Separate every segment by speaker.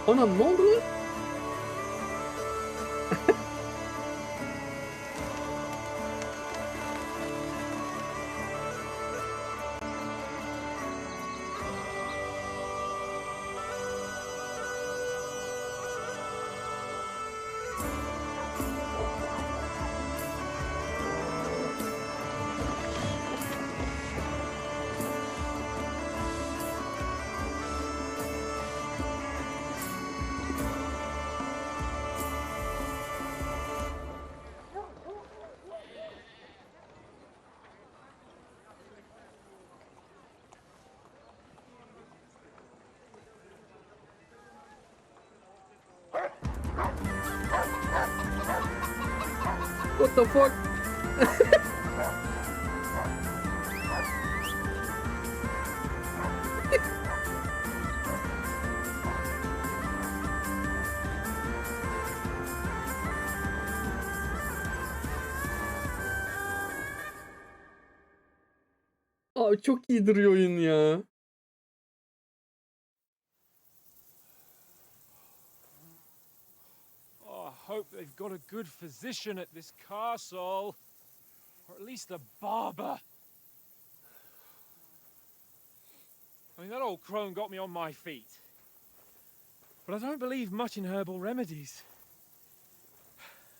Speaker 1: Anam ne oldu lan? What the fuck? Abi çok iyi duruyor oyun ya.
Speaker 2: Oh, I hope they've got a good physician at this castle. Or at least a barber. I mean, that old crone got me on my feet. But I don't believe much in herbal remedies.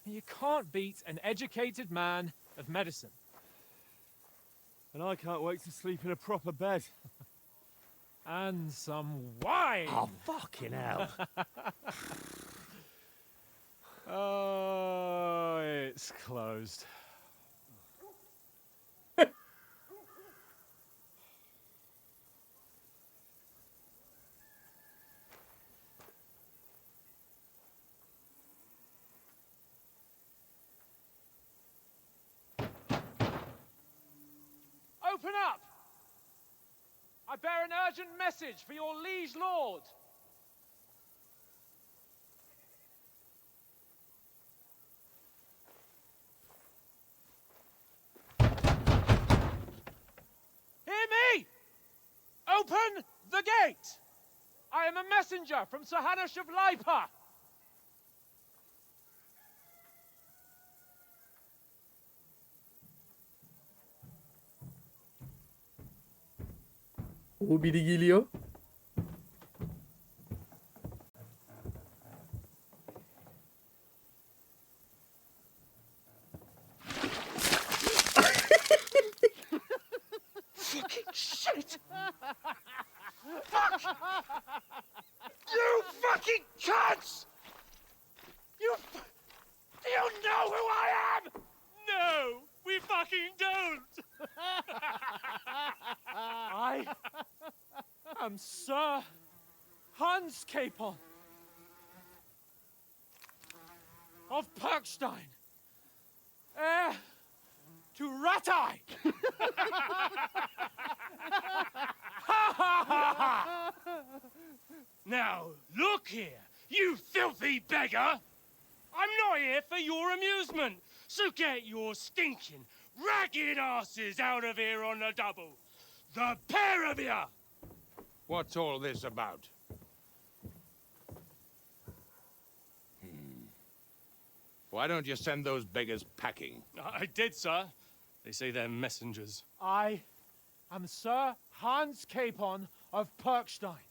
Speaker 2: You can't beat an educated man of medicine.
Speaker 3: And I can't wait to sleep in a proper bed.
Speaker 2: And some wine!
Speaker 3: Oh, fucking hell.
Speaker 2: Oh, it's closed. Open up! I bear an urgent message for your liege lord. Hear me! Open the gate! I am a messenger from Sir Hanush of Lipa.
Speaker 1: O biri geliyor.
Speaker 4: Fucking shit! Fuck! You fucking cunts! Do you know who I am?
Speaker 2: No, we fucking don't. I am Sir Hans Capon of Perkstein, heir to Ratai.
Speaker 4: Now, look here, you filthy beggar! I'm not here for your amusement, so get your stinking, ragged asses out of here on the double. The pair of you!
Speaker 5: What's all this about? Why don't you send those beggars packing?
Speaker 4: I did, sir. They say they're messengers.
Speaker 2: I am Sir Hans Capon of Perkstein,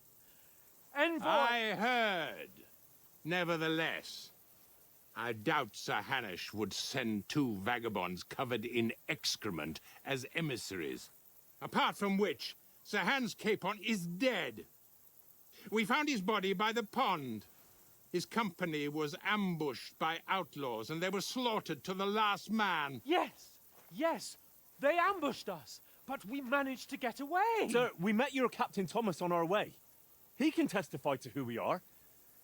Speaker 2: envoy.
Speaker 5: I heard. Nevertheless, I doubt Sir Hanush would send two vagabonds covered in excrement as emissaries. Apart from which, Sir Hans Capon is dead. We found his body by the pond. His company was ambushed by outlaws, and they were slaughtered to the last man.
Speaker 2: Yes, they ambushed us, but we managed to get away.
Speaker 3: Sir, we met your Captain Thomas on our way. He can testify to who we are.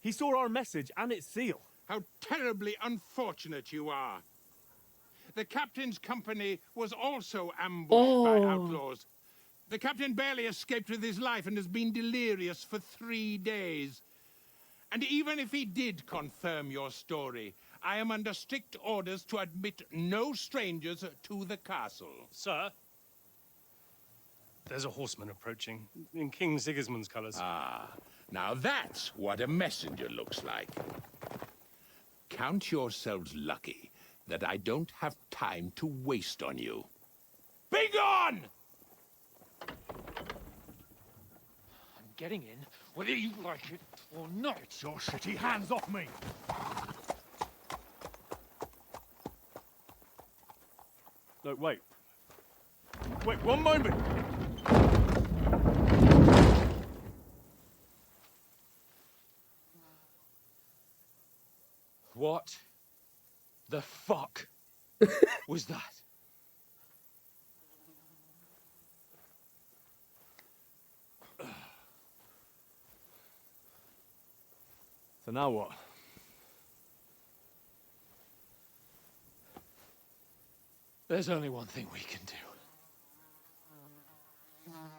Speaker 3: He saw our message and its seal.
Speaker 5: How terribly unfortunate you are. The captain's company was also ambushed by outlaws. The captain barely escaped with his life and has been delirious for 3 days. And even if he did confirm your story, I am under strict orders to admit no strangers to the castle.
Speaker 4: Sir, there's a horseman approaching in King Sigismund's colours.
Speaker 5: Ah, Now that's what a messenger looks like. Count yourselves lucky that I don't have time to waste on you. Be gone!
Speaker 2: I'm getting in, whether you like it or not.
Speaker 3: Your shitty hands off me! Look, wait. Wait, one moment!
Speaker 2: What the fuck was that?
Speaker 3: So now what?
Speaker 2: There's only one thing we can do.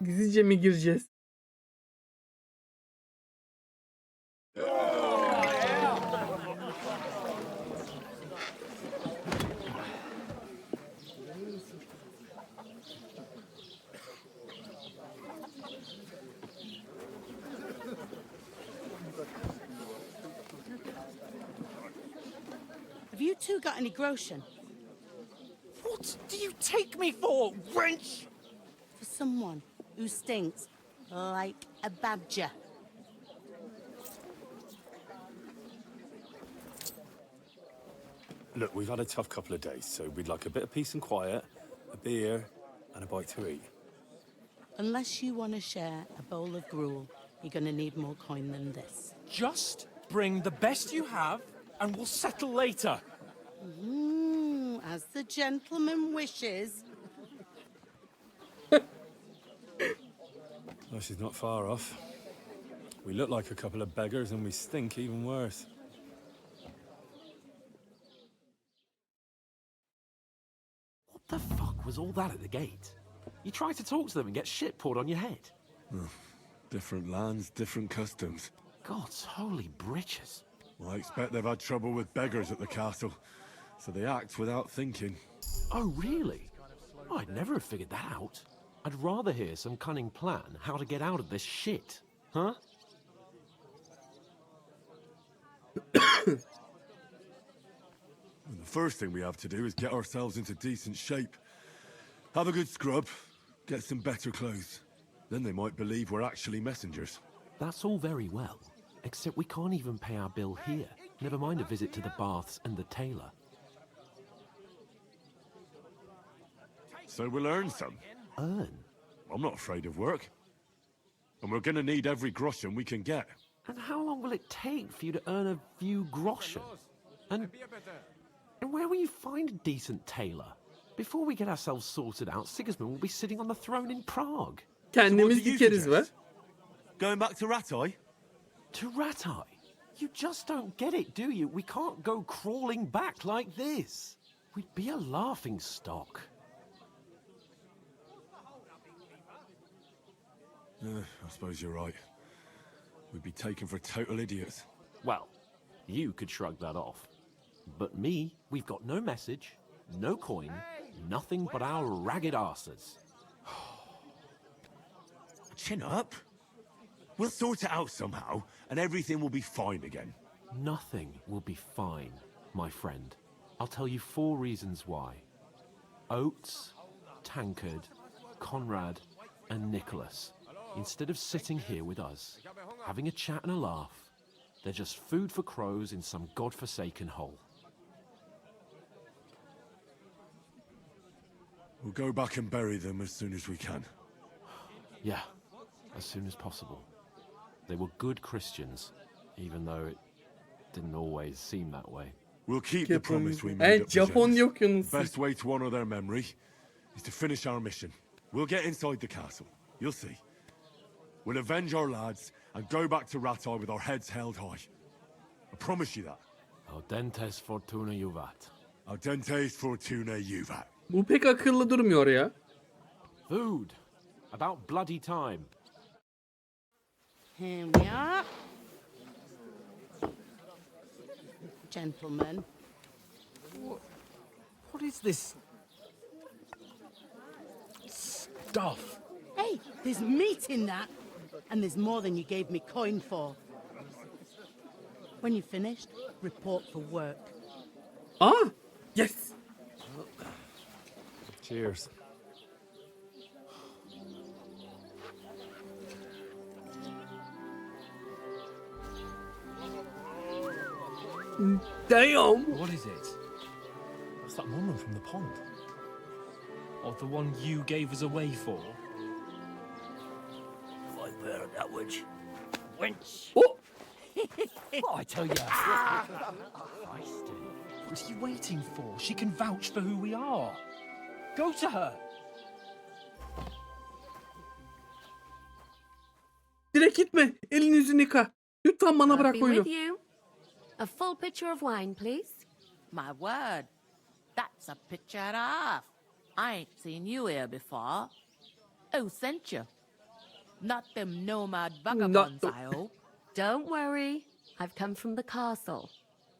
Speaker 1: Gizlice mi gireceğiz?
Speaker 6: Have you two got any groschen?
Speaker 3: What do you take me for, wench?
Speaker 6: For someone who stinks like a badger.
Speaker 3: Look, we've had a tough couple of days, so we'd like a bit of peace and quiet, a beer, and a bite to eat.
Speaker 6: Unless you want to share a bowl of gruel, you're going to need more coin than this.
Speaker 3: Just bring the best you have, and we'll settle later.
Speaker 6: As the gentleman wishes.
Speaker 3: Well, she's not far off. We look like a couple of beggars, and we stink even worse.
Speaker 7: What the fuck was all that at the gate? You try to talk to them and get shit poured on your head.
Speaker 8: Different lands, different customs.
Speaker 7: God's holy britches.
Speaker 8: Well, I expect they've had trouble with beggars at the castle, so they act without thinking.
Speaker 7: Oh, really? I'd never have figured that out. I'd rather hear some cunning plan how to get out of this shit. Huh?
Speaker 8: And the first thing we have to do is get ourselves into decent shape. Have a good scrub, get some better clothes. Then they might believe we're actually messengers.
Speaker 7: That's all very well, except we can't even pay our bill here. Never mind a visit to the baths and the tailor.
Speaker 8: So we'll earn some.
Speaker 7: Earn?
Speaker 8: I'm not afraid of work. And we're gonna need every groschen we can get.
Speaker 7: And how long will it take for you to earn a few groschen? And where will you find a decent tailor? Before we get ourselves sorted out, Sigismund will be sitting on the throne in Prague.
Speaker 1: Kendimiz dikeriz be.
Speaker 8: Going back to Ratai?
Speaker 7: To Ratai? You just don't get it, do you? We can't go crawling back like this. We'd be a laughing stock.
Speaker 8: I suppose you're right. We'd be taken for total idiots.
Speaker 7: Well, you could shrug that off. But me, we've got no message, no coin, nothing but our ragged arses.
Speaker 8: Chin up. We'll sort it out somehow, and everything will be fine again.
Speaker 7: Nothing will be fine, my friend. I'll tell you 4 reasons why. Oates, Tankard, Conrad, and Nicholas, instead of sitting here with us, having a chat and a laugh, they're just food for crows in some godforsaken hole.
Speaker 8: We'll go back and bury them as soon as we can.
Speaker 7: Yeah, as soon as possible. They were good Christians, even though it didn't always seem that way.
Speaker 8: We'll keep the promise we made
Speaker 1: Evet,
Speaker 8: up to
Speaker 1: Japon
Speaker 8: James.
Speaker 1: yok yalnız.
Speaker 8: Best way to honor their memory is to finish our mission. We'll get inside the castle. You'll see. We'll avenge our lads and go back to Ratai with our heads held high. I promise you that.
Speaker 7: Audentes fortuna juvat.
Speaker 8: Audentes fortuna juvat.
Speaker 1: Bu pek akıllı durmuyor ya.
Speaker 7: Food. About bloody time.
Speaker 6: Here we are. Gentlemen.
Speaker 7: What is this stuff?
Speaker 6: Hey, there's meat in that. And there's more than you gave me coin for. When you're finished, report for work.
Speaker 1: Aa, yes.
Speaker 3: Cheers.
Speaker 1: Damn.
Speaker 2: What is it?
Speaker 3: That's that woman from the pond.
Speaker 2: Or the one you gave us away for?
Speaker 1: Oh,
Speaker 2: What I tell you? What are you waiting for? She can vouch for who we are. Go to her.
Speaker 1: direkt gitme. Elini yüzünü yıka. Lütfen bana
Speaker 9: I'll
Speaker 1: bırak
Speaker 9: be
Speaker 1: oyunu.
Speaker 9: with you. A full pitcher of wine, please.
Speaker 10: My word, that's a picture and a half. I ain't seen you here before. Who sent you? Not them nomad vagabonds, I hope.
Speaker 9: Don't worry. I've come from the castle.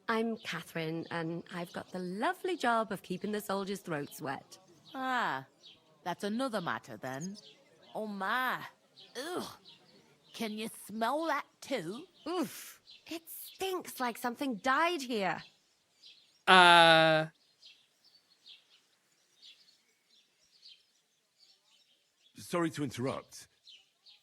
Speaker 9: I'm Catherine, and I've got the lovely job of keeping the soldiers' throats wet.
Speaker 10: Ah, that's another matter then. Oh my. Ugh. Can you smell that too?
Speaker 9: Oof. It stinks like something died here.
Speaker 8: Sorry to interrupt.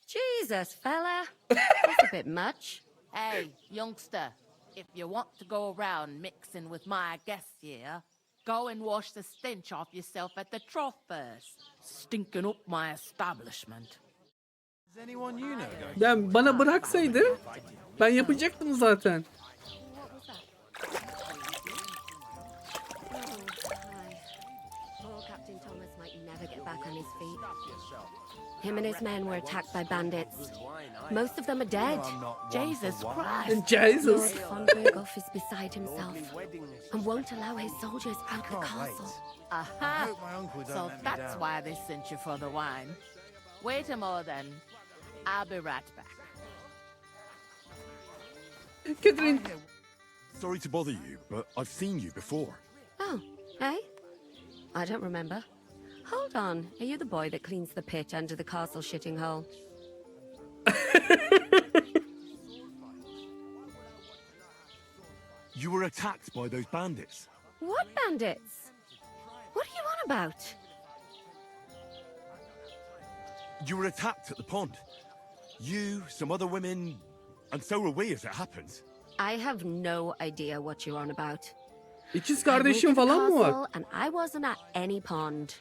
Speaker 9: Jesus, fella. That's a bit much.
Speaker 10: Hey, youngster, if you want to go around mixing with my guests here, go and wash the stench off yourself at the trough first. Stinking up my establishment.
Speaker 1: Ben bana bıraksaydı ben yapacaktım zaten.
Speaker 9: Poor Captain Thomas might never get back on his feet. Him and his men were attacked by bandits. Most of them are dead.
Speaker 10: Jesus Christ.
Speaker 9: Lord
Speaker 1: Jesus.
Speaker 9: von Berghoff is beside himself and won't allow his soldiers out the castle.
Speaker 10: Aha! So that's why they sent you for the wine. Wait a moment then. I'll be right back.
Speaker 1: Catherine.
Speaker 8: Sorry to bother you, but I've seen you before.
Speaker 9: Oh, eh? I don't remember. Hold on. Are you the boy that cleans the pit under the castle shitting hole?
Speaker 8: You were attacked by those bandits.
Speaker 9: What bandits? What are you on about?
Speaker 8: You were attacked at the pond. You, some other women, and so were we as it happens.
Speaker 9: I have no idea what you're on about.
Speaker 1: İkiz
Speaker 9: I
Speaker 1: kardeşim
Speaker 9: went to the
Speaker 1: falan mı var?
Speaker 9: castle and I wasn't at any pond.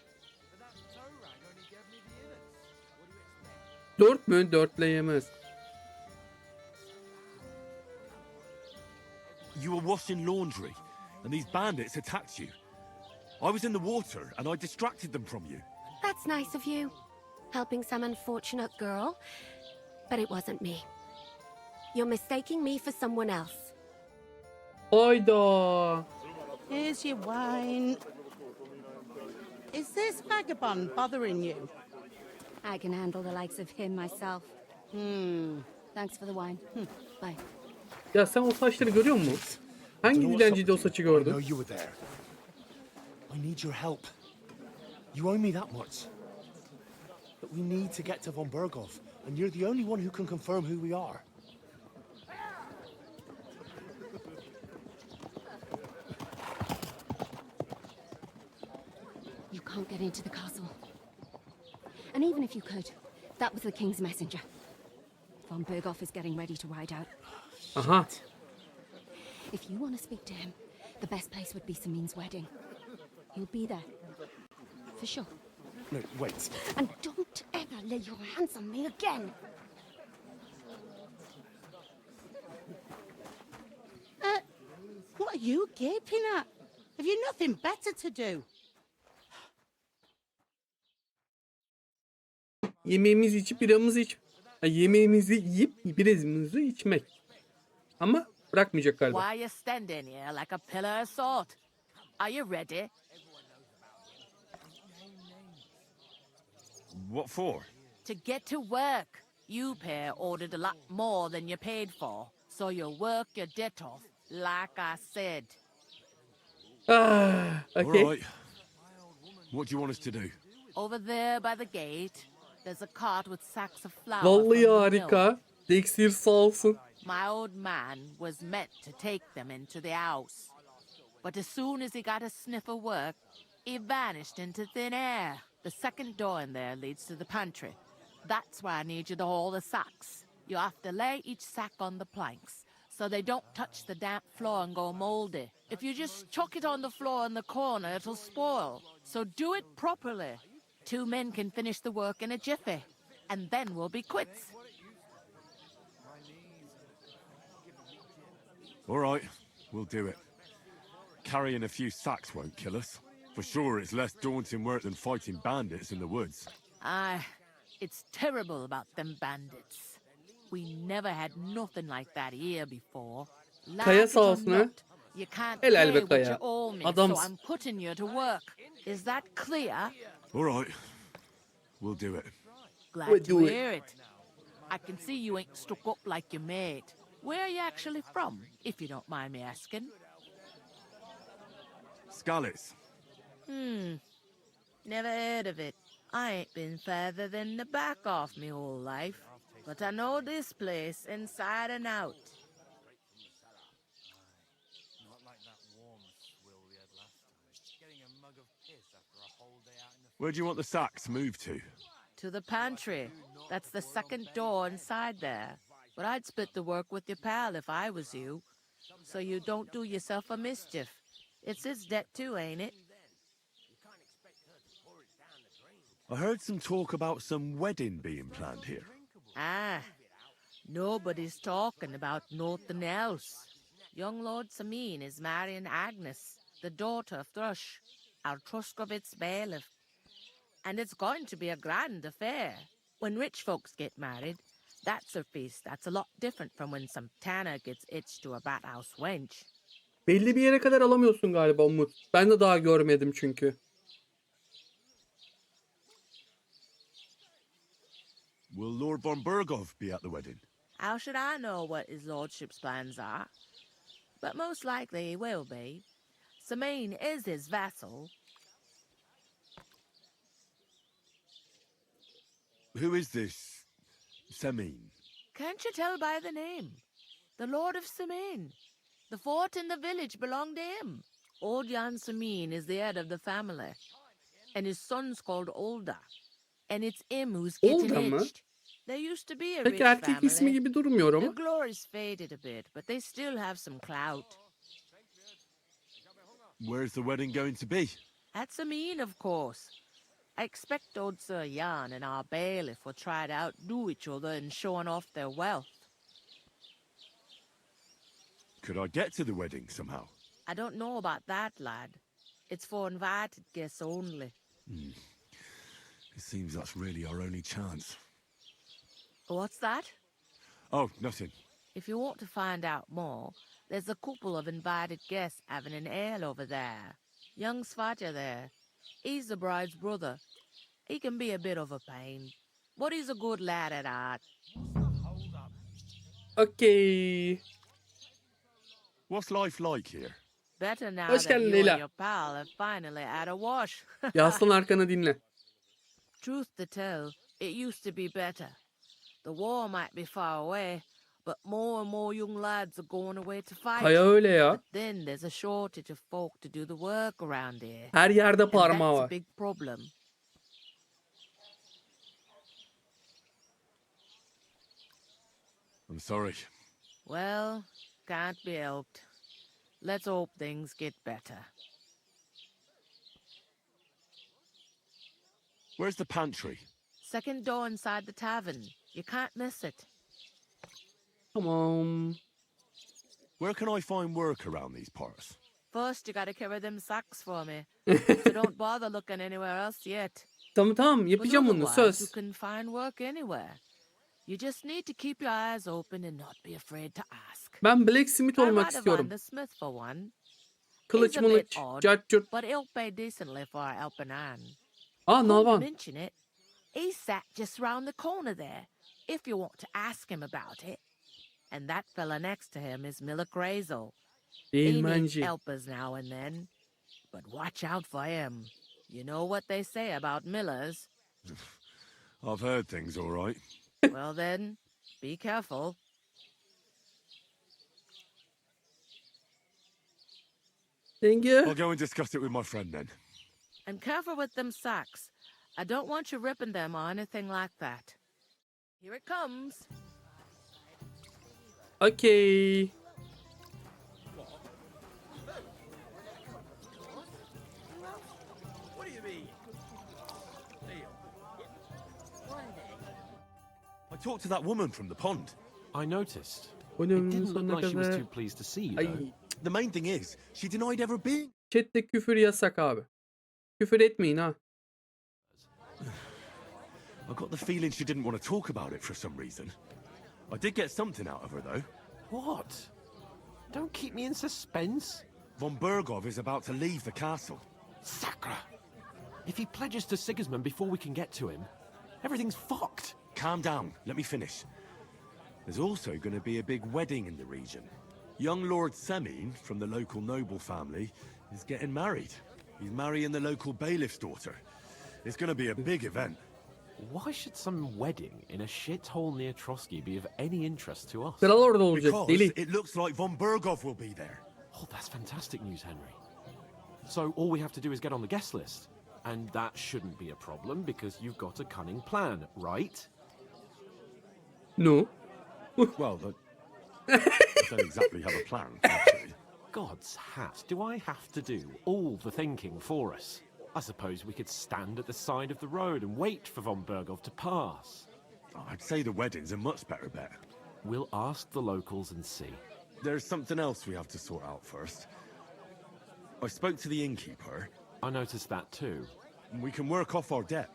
Speaker 1: 4 mü? 4'le yemez.
Speaker 8: You were washing laundry, and these bandits attacked you. I was in the water, and I distracted them from you.
Speaker 9: That's nice of you. Helping some unfortunate girl. But it wasn't me. You're mistaking me for someone else.
Speaker 1: Hayda.
Speaker 6: Here's your wine. Is this vagabond bothering you?
Speaker 9: I can handle the likes of him myself. Thanks for the wine. Bye.
Speaker 1: Ya sen o saçları görüyor musun? Hangi dilencide o saçı
Speaker 3: I know
Speaker 1: gördün?
Speaker 3: you were there. I need your help. You owe me that much. But we need to get to von Berghoff, and you're the only one who can confirm who we are.
Speaker 9: You can't get into the castle. And even if you could, that was the king's messenger. Von Berghoff is getting ready to ride out.
Speaker 1: Aha.
Speaker 9: If you want to speak to him, the best place would be Samin's wedding. He'll be there. For sure.
Speaker 3: No, wait.
Speaker 9: And don't ever lay your hands on me again.
Speaker 6: What are you gaping at? Have you nothing better to do?
Speaker 1: Yemeğimizi içip biramızı iç. Yemeğimizi yiyip biramızı içmek. Ama bırakmayacak galiba.
Speaker 10: Why are you standing here like a pillar of salt? Are you ready?
Speaker 8: What for?
Speaker 10: To get to work. You pair ordered a lot more than you paid for, so you'll work your debt off, like I said.
Speaker 1: Ah, okay.
Speaker 8: All right. What do you want us to do?
Speaker 10: Over there by the gate, there's a cart with sacks of flour
Speaker 1: Vallahi
Speaker 10: from the mill.
Speaker 1: harika. Dexter sağ olsun.
Speaker 10: My old man was meant to take them into the house. But as soon as he got a sniff of work, he vanished into thin air. The second door in there leads to the pantry. That's why I need you to haul the sacks. You have to lay each sack on the planks so they don't touch the damp floor and go moldy. If you just chuck it on the floor in the corner, it'll spoil. So do it properly. 2 men can finish the work in a jiffy, and then we'll be quits.
Speaker 8: All right, we'll do it. Carrying a few sacks won't kill us. For sure, it's less daunting work than fighting bandits in the woods.
Speaker 10: Aye, it's terrible about them bandits. We never had nothing like that here before.
Speaker 1: Kaya
Speaker 10: Like it
Speaker 1: sağ
Speaker 10: or
Speaker 1: olsun ha.
Speaker 10: not, you can't
Speaker 1: Helal
Speaker 10: pay
Speaker 1: be
Speaker 10: what
Speaker 1: Kaya.
Speaker 10: you owe me, so
Speaker 1: Adamsın.
Speaker 10: I'm putting you to work. Is that clear?
Speaker 8: All right, we'll do it.
Speaker 10: Glad
Speaker 1: We'll
Speaker 10: to
Speaker 1: do it.
Speaker 10: hear it. I can see you ain't stuck up like your mate. Where are you actually from, if you don't mind me asking?
Speaker 8: Scallops.
Speaker 10: Never heard of it. I ain't been further than the back off me whole life. But I know this place inside and out.
Speaker 8: Where do you want the sacks moved to?
Speaker 10: To the pantry. That's the second door inside there. But I'd split the work with your pal if I was you. So you don't do yourself a mischief. It's his debt too, ain't it?
Speaker 8: I heard some talk about some wedding being planned here.
Speaker 10: Ah, nobody's talking about nothing else. Young Lord Samin is marrying Agnes, the daughter of Thrush, our Truscovitz bailiff. And it's going to be a grand affair. When rich folks get married, that's a feast that's a lot different from when some tanner gets hitched to a bathouse wench.
Speaker 1: Belli bir yere kadar alamıyorsun galiba Umut. Ben de daha görmedim çünkü.
Speaker 8: Will Lord von Burgov be at the wedding?
Speaker 10: How should I know what his lordship's plans are? But most likely he will be. Samin is his vassal.
Speaker 8: Who is this Semin?
Speaker 10: Can't you tell by the name? The Lord of Samin. The fort and the village belong to him. Old Jan Samin is the head of the family. And his son's called Olda. And it's him who's getting
Speaker 1: Olda mı?
Speaker 10: hitched. There used to be a
Speaker 1: Peki
Speaker 10: rich
Speaker 1: erkek ismi
Speaker 10: family.
Speaker 1: gibi durmuyor
Speaker 10: The
Speaker 1: ama.
Speaker 10: glory's faded a bit, but they still have some clout.
Speaker 8: Where's the wedding going to be?
Speaker 10: At Samin, of course. I expect old Sir Jan and our bailiff will try to outdo each other in showing off their wealth.
Speaker 8: Could I get to the wedding somehow?
Speaker 10: I don't know about that, lad. It's for invited guests only.
Speaker 8: It seems that's really our only chance.
Speaker 10: What's that?
Speaker 8: Oh, nothing.
Speaker 10: If you want to find out more, there's a couple of invited guests having an ale over there. Young Svaja there. He's the bride's brother. He can be a bit of a pain, but he's a good lad at heart.
Speaker 1: Okey.
Speaker 8: What's life like here?
Speaker 10: Better now
Speaker 1: Hoş
Speaker 10: that
Speaker 1: geldin
Speaker 10: you
Speaker 1: Leyla.
Speaker 10: and your pal have finally had a wash.
Speaker 1: Yaslan arkanı dinle.
Speaker 10: Truth to tell, it used to be better. The war might be far away, but more and more young lads are going away to fight.
Speaker 1: Kaya öyle ya.
Speaker 10: But then there's a shortage of folk to do the work around here.
Speaker 1: Her yerde
Speaker 10: And
Speaker 1: parmağı
Speaker 10: that's a
Speaker 1: var.
Speaker 10: big problem.
Speaker 8: I'm sorry.
Speaker 10: Well, can't be helped. Let's hope things get better.
Speaker 8: Where's the pantry?
Speaker 10: Second door inside the tavern. You can't miss it.
Speaker 1: Tamam.
Speaker 8: Where can I find work around these parts?
Speaker 10: First, you gotta carry them sacks for me. So don't bother looking anywhere else yet.
Speaker 1: Tamam tamam
Speaker 10: But
Speaker 1: yapacağım bunu
Speaker 10: otherwise, you
Speaker 1: söz.
Speaker 10: can find work anywhere. You just need to keep your eyes open and not be afraid to ask.
Speaker 1: Ben blacksmith
Speaker 10: I
Speaker 1: olmak
Speaker 10: might have
Speaker 1: istiyorum.
Speaker 10: found the smith for one.
Speaker 1: Kılıç
Speaker 10: He's a bit
Speaker 1: mılıç.
Speaker 10: odd,
Speaker 1: Cart curt.
Speaker 10: but he'll pay decently for a helping hand.
Speaker 1: Aa
Speaker 10: Come to
Speaker 1: Nalvan.
Speaker 10: mention it, he sat just round the corner there, if you want to ask him about it. And that fella next to him is Miller Crazel. He needs
Speaker 1: Değirmenci.
Speaker 10: helpers now and then. But watch out for him. You know what they say about millers.
Speaker 8: I've heard things all right.
Speaker 10: Well then, be careful.
Speaker 1: Yenge.
Speaker 8: I'll go and discuss it with my friend then.
Speaker 10: And careful with them sacks. I don't want you ripping them or anything like that. Here it comes.
Speaker 1: Okay.
Speaker 8: I talked to that woman from the pond.
Speaker 7: I noticed. It
Speaker 1: Bölümün
Speaker 7: didn't look
Speaker 1: sonuna
Speaker 7: like she was
Speaker 1: kadar.
Speaker 7: too pleased to see you,
Speaker 1: Ay,
Speaker 7: though.
Speaker 8: The main thing is, she denied ever being.
Speaker 1: chatte küfür yasak abi. Küfür etmeyin ha.
Speaker 8: I got the feeling she didn't want to talk about it for some reason. I did get something out of her, though.
Speaker 7: What? Don't keep me in suspense.
Speaker 8: Von Bergov is about to leave the castle.
Speaker 7: Sacre! If he pledges to Sigismund before we can get to him, everything's fucked.
Speaker 8: Calm down, let me finish. There's also going to be a big wedding in the region. Young Lord Semin, from the local noble family, is getting married. He's marrying the local bailiff's daughter. It's going to be a big event.
Speaker 7: Why should some wedding in a shithole near Trotsky be of any interest to us?
Speaker 1: Kral orada olacak
Speaker 8: Because
Speaker 1: deli.
Speaker 8: it looks like Von Bergov will be there.
Speaker 7: Oh, that's fantastic news, Henry. So all we have to do is get on the guest list. And that shouldn't be a problem because you've got a cunning plan, right?
Speaker 1: No.
Speaker 8: Well, I don't exactly have a plan, actually.
Speaker 7: God's hat, do I have to do all the thinking for us? I suppose we could stand at the side of the road and wait for von Bergov to pass.
Speaker 8: I'd say the wedding's a much better bet.
Speaker 7: We'll ask the locals and see.
Speaker 8: There's something else we have to sort out first. I spoke to the innkeeper.
Speaker 7: I noticed that too.
Speaker 8: We can work off our debt.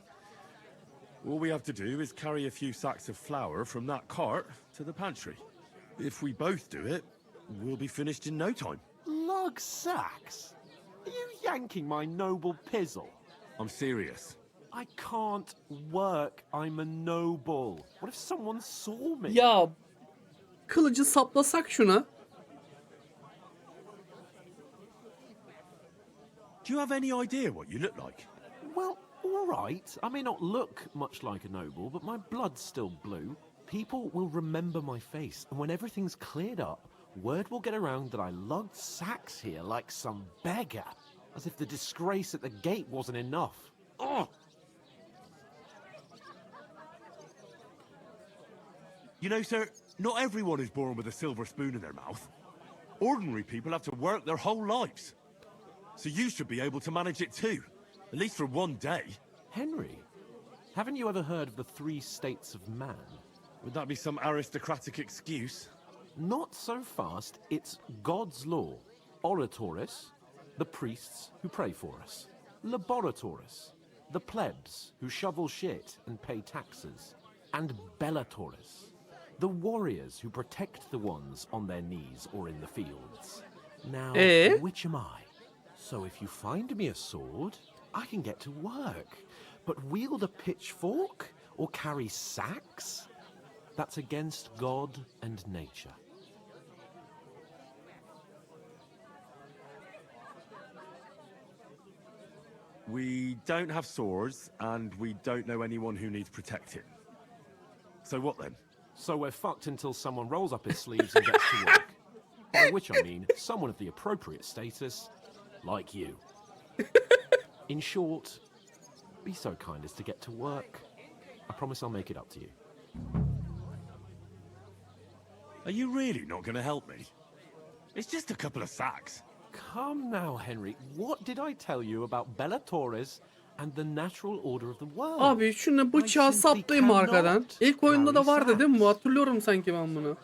Speaker 8: All we have to do is carry a few sacks of flour from that cart to the pantry. If we both do it, we'll be finished in no time.
Speaker 7: Lug sacks? Are you yanking my noble pizzle?
Speaker 8: I'm serious.
Speaker 7: I can't work. I'm a noble. What if someone saw me?
Speaker 1: Ya kılıcı saplasak şuna.
Speaker 8: Do you have any idea what you look like?
Speaker 7: Well, all right. I may not look much like a noble, but my blood's still blue. People will remember my face, and when everything's cleared up, word will get around that I lugged sacks here like some beggar. As if the disgrace at the gate wasn't enough. Oh!
Speaker 8: You know, sir, not everyone is born with a silver spoon in their mouth. Ordinary people have to work their whole lives. So you should be able to manage it too. At least for one day.
Speaker 7: Henry, haven't you ever heard of the 3 states of man?
Speaker 8: Would that be some aristocratic excuse?
Speaker 7: Not so fast. It's God's law. Oratoris, the priests who pray for us. Laboratoris, the plebs who shovel shit and pay taxes. And Bellatoris, the warriors who protect the ones on their knees or in the fields. Now, which am I? So if you find me a sword, I can get to work. But wield a pitchfork or carry sacks? That's against God and nature.
Speaker 8: We don't have swords, and we don't know anyone who needs protecting. So what then?
Speaker 7: So we're fucked until someone rolls up his sleeves and gets to work. By which I mean someone of the appropriate status, like you. In short, be so kind as to get to work. I promise I'll make it up to you.
Speaker 8: Are you really not going to help me? It's just a couple of sacks.
Speaker 7: Come now, Henry. What did I tell you about Bellatoris and the natural order of the world?
Speaker 1: Abi şuna bıçağı saplayayım arkadan. İlk oyunda da vardı değil mi bu? Hatırlıyorum sanki ben bunu.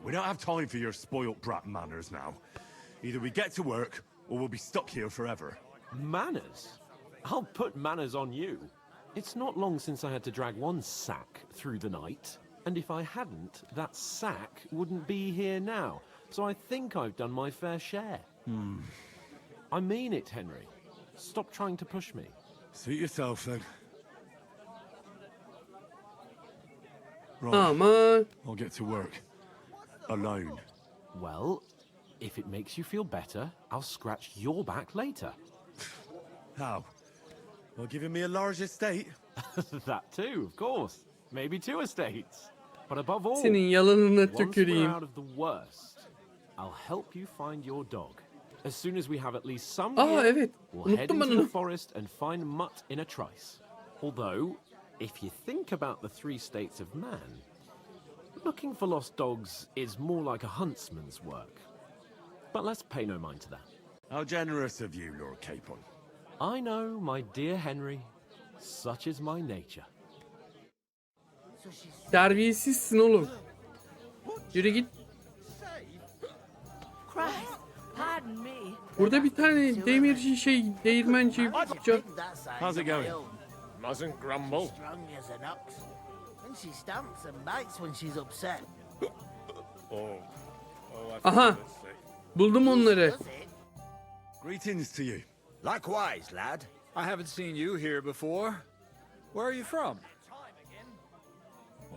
Speaker 8: We don't have time for your spoilt brat manners now. Either we get to work, or we'll be stuck here forever.
Speaker 7: Manners? I'll put manners on you. It's not long since I had to drag one sack through the night, and if I hadn't, that sack wouldn't be here now. So I think I've done my fair share. I mean it, Henry. Stop trying to push me.
Speaker 8: Suit yourself, then. Right,
Speaker 1: Aman.
Speaker 8: I'll get to work. Alone.
Speaker 7: Well, If it makes you feel better, I'll scratch your back later.
Speaker 8: How? Well, giving me a large estate?
Speaker 7: That too, of course. Maybe 2 estates. But above all,
Speaker 1: Senin yalanına
Speaker 7: once we're
Speaker 1: tüküreyim.
Speaker 7: out of the worst, I'll help you find your dog. As soon as we have at least some
Speaker 1: Aa
Speaker 7: gear,
Speaker 1: evet.
Speaker 7: we'll head
Speaker 1: Unuttum ben
Speaker 7: into the
Speaker 1: onu.
Speaker 7: forest and find Mutt in a trice. Although, if you think about the 3 states of man, looking for lost dogs is more like a huntsman's work. But let's pay no mind to that.
Speaker 8: How generous of you, Lord Capon.
Speaker 7: I know, my dear Henry, such is my nature.
Speaker 1: Terbiyesizsin oğlum. Yürü git.
Speaker 10: Christ, pardon me.
Speaker 1: Burada bir tane demirci değirmenci.
Speaker 8: How's it going?
Speaker 5: Mustn't grumble.
Speaker 11: Strong as an ox. And she stamps and bites when she's upset.
Speaker 1: Aha. Buldum onları.
Speaker 11: Does it?
Speaker 8: Greetings to you.
Speaker 12: Likewise, lad.
Speaker 13: I haven't seen you here before. Where are you from?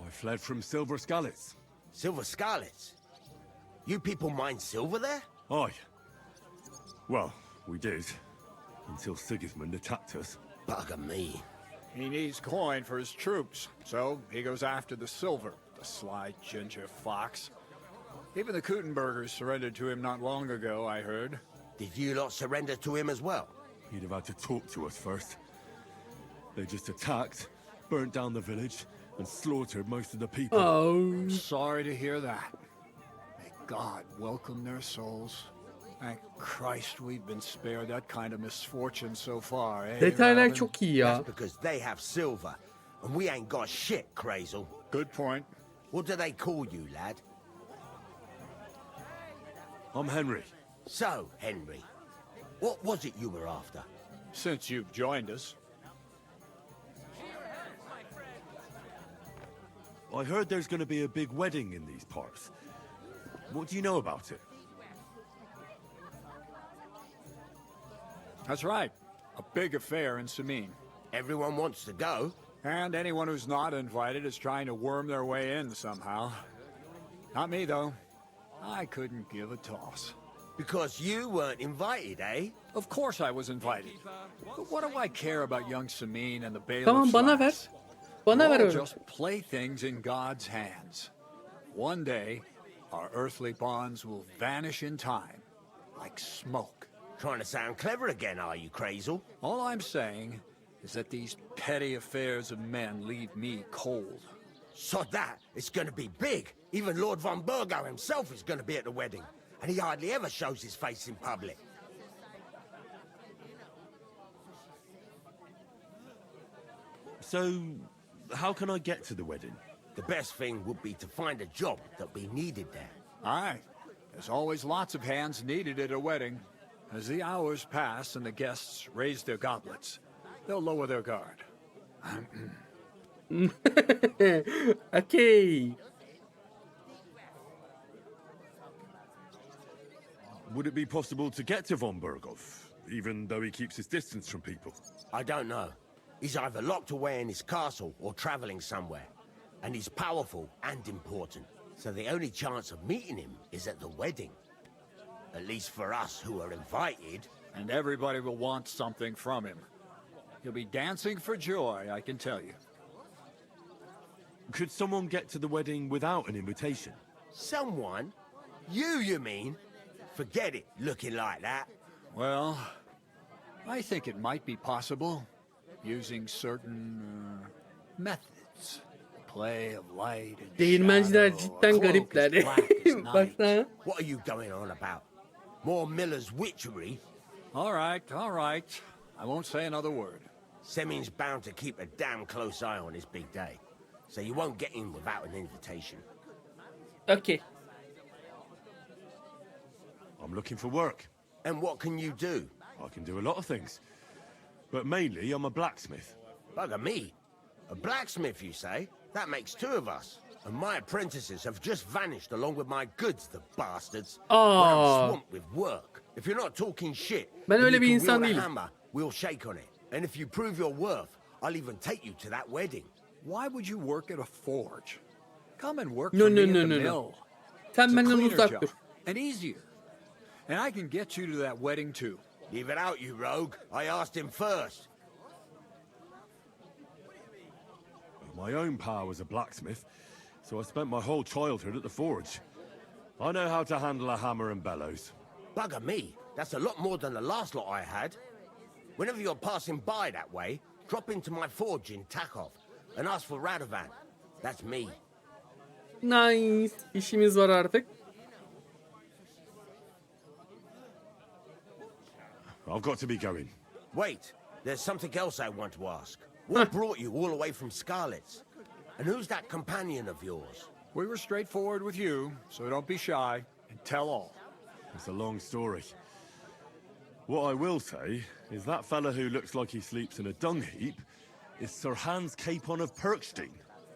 Speaker 8: I fled from Silver Scalets.
Speaker 12: Silver Scarlets. You people mine silver there?
Speaker 8: Aye. Well, we did. Until Sigismund attacked us.
Speaker 12: Bugger me.
Speaker 13: He needs coin for his troops, so he goes after the silver, the sly ginger fox. Even the Kuttenbergers surrendered to him not long ago, I heard.
Speaker 12: Did you lot surrender to him as well?
Speaker 8: He'd have had to talk to us first. They just attacked, burnt down the village, and slaughtered most of the people.
Speaker 1: Oh.
Speaker 13: Sorry to hear that. May God welcome their souls. Thank Christ we've been spared that kind of misfortune so far, eh?
Speaker 1: Detaylar
Speaker 13: Robin?
Speaker 1: çok iyi ya.
Speaker 12: That's because they have silver, and we ain't got shit, Crazel.
Speaker 13: Good point.
Speaker 12: What do they call you, lad?
Speaker 8: I'm Henry.
Speaker 12: So, Henry, what was it you were after?
Speaker 13: Since you've joined us.
Speaker 8: I heard there's going to be a big wedding in these parts. What do you know about it?
Speaker 13: That's right. A big affair in Samine.
Speaker 12: Everyone wants to go.
Speaker 13: And anyone who's not invited is trying to worm their way in somehow. Not me, though. I couldn't give a toss.
Speaker 12: Because you weren't invited, eh?
Speaker 13: Of course I was invited. But what do I care about young Samine and the bailiff's
Speaker 1: Tamam bana ver.
Speaker 13: lass?
Speaker 1: Bana
Speaker 13: We're
Speaker 1: ver
Speaker 13: all
Speaker 1: onu.
Speaker 13: just playthings in God's hands. One day, our earthly bonds will vanish in time, like smoke.
Speaker 12: Trying to sound clever again, are you, Crazel?
Speaker 13: All I'm saying is that these petty affairs of men leave me cold.
Speaker 12: Sod that, it's gonna be big. Even Lord von Burgo himself is gonna be at the wedding. And he hardly ever shows his face in public.
Speaker 8: So, how can I get to the wedding?
Speaker 12: The best thing would be to find a job that we needed there.
Speaker 13: Aye, there's always lots of hands needed at a wedding. As the hours pass and the guests raise their goblets, they'll lower their guard.
Speaker 1: Okay.
Speaker 8: Would it be possible to get to von Berghoff, even though he keeps his distance from people?
Speaker 12: I don't know. He's either locked away in his castle or traveling somewhere. And he's powerful and important. So the only chance of meeting him is at the wedding. At least for us who are invited.
Speaker 13: And everybody will want something from him. He'll be dancing for joy, I can tell you.
Speaker 8: Could someone get to the wedding without an invitation?
Speaker 12: Someone? You mean? Forget it, looking like that.
Speaker 13: Well, I think it might be possible, using certain methods. Play of light and
Speaker 1: Değirmenciler
Speaker 13: shadow,
Speaker 1: cidden
Speaker 13: a cloak
Speaker 1: garipler.
Speaker 13: as black as night.
Speaker 1: Baksana.
Speaker 12: What are you going on about? More Miller's witchery?
Speaker 13: All right. I won't say another word.
Speaker 12: Semin's bound to keep a damn close eye on his big day. So you won't get in without an invitation.
Speaker 1: Okay.
Speaker 8: I'm looking for work.
Speaker 12: And what can you do?
Speaker 8: I can do a lot of things. But mainly, I'm a blacksmith.
Speaker 12: Bugger me. A blacksmith, you say? That makes 2 of us. And my apprentices have just vanished along with my goods, the bastards. Well, I'm swamped with work. If you're not talking shit,
Speaker 1: Ben
Speaker 12: and
Speaker 1: öyle
Speaker 12: you
Speaker 1: bir
Speaker 12: can
Speaker 1: insan
Speaker 12: wield a
Speaker 1: değilim.
Speaker 12: hammer, we'll shake on it. And if you prove your worth, I'll even take you to that wedding.
Speaker 13: Why would you work at a forge? Come and work
Speaker 1: No,
Speaker 13: for
Speaker 1: no,
Speaker 13: me
Speaker 1: no,
Speaker 13: at the
Speaker 1: no, no.
Speaker 13: mill.
Speaker 1: Sen
Speaker 13: It's a
Speaker 1: benden
Speaker 13: cleaner
Speaker 1: uzak
Speaker 13: job
Speaker 1: dur.
Speaker 13: and easier. And I can get you to that wedding too.
Speaker 12: Leave it out, you rogue. I asked him first.
Speaker 8: My own pa was a blacksmith, so I spent my whole childhood at the forge. I know how to handle a hammer and bellows.
Speaker 12: Bugger me. That's a lot more than the last lot I had. Whenever you're passing by that way, drop into my forge in Takov and ask for Radovan. That's me.
Speaker 1: Nice. İşimiz var artık.
Speaker 8: I've got to be going.
Speaker 12: Wait, there's something else I want to ask. What brought you all the way from Scarlet's? And who's that companion of yours?
Speaker 13: We were straightforward with you, so don't be shy and tell all.
Speaker 8: It's a long story. What I will say is that fella who looks like he sleeps in a dung heap is Sir Hans Capon of Perkstein.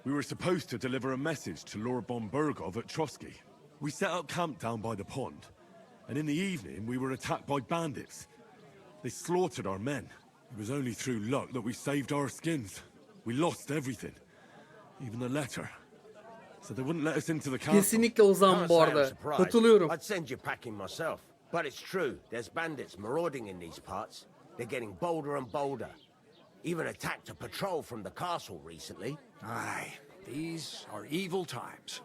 Speaker 8: We were supposed to deliver a message to Lord von Bergov at Trotsky. We set up camp down by the pond, and in the evening we were attacked by bandits. They slaughtered our men. It was only through luck that we saved our skins. We lost everything, even the letter. So they wouldn't let us into the castle.
Speaker 1: Kesinlikle Ozan bu arada. Katılıyorum.
Speaker 12: I'd send you packing myself. But it's true, there's bandits marauding in these parts. They're getting bolder and bolder. Even attacked a patrol from the castle recently.
Speaker 13: Aye, these are evil times.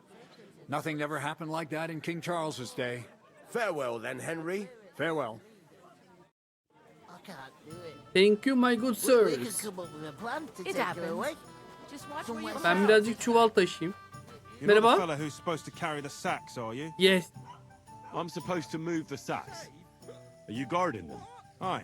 Speaker 13: Nothing never happened like that in King Charles's day.
Speaker 12: Farewell then, Henry.
Speaker 13: Farewell.
Speaker 11: I can't do it.
Speaker 1: Thank you my good
Speaker 11: We
Speaker 1: sirs.
Speaker 11: could come up with a plan to
Speaker 10: It
Speaker 11: take her
Speaker 10: happens.
Speaker 11: away.
Speaker 10: Just watch where you
Speaker 1: Ben
Speaker 10: go.
Speaker 1: birazcık çuval taşıyayım.
Speaker 14: You're not the
Speaker 1: Merhaba.
Speaker 14: fella who's supposed to carry the sacks, are you?
Speaker 1: Yes.
Speaker 8: I'm supposed to move the sacks. Are you guarding them?
Speaker 14: Aye.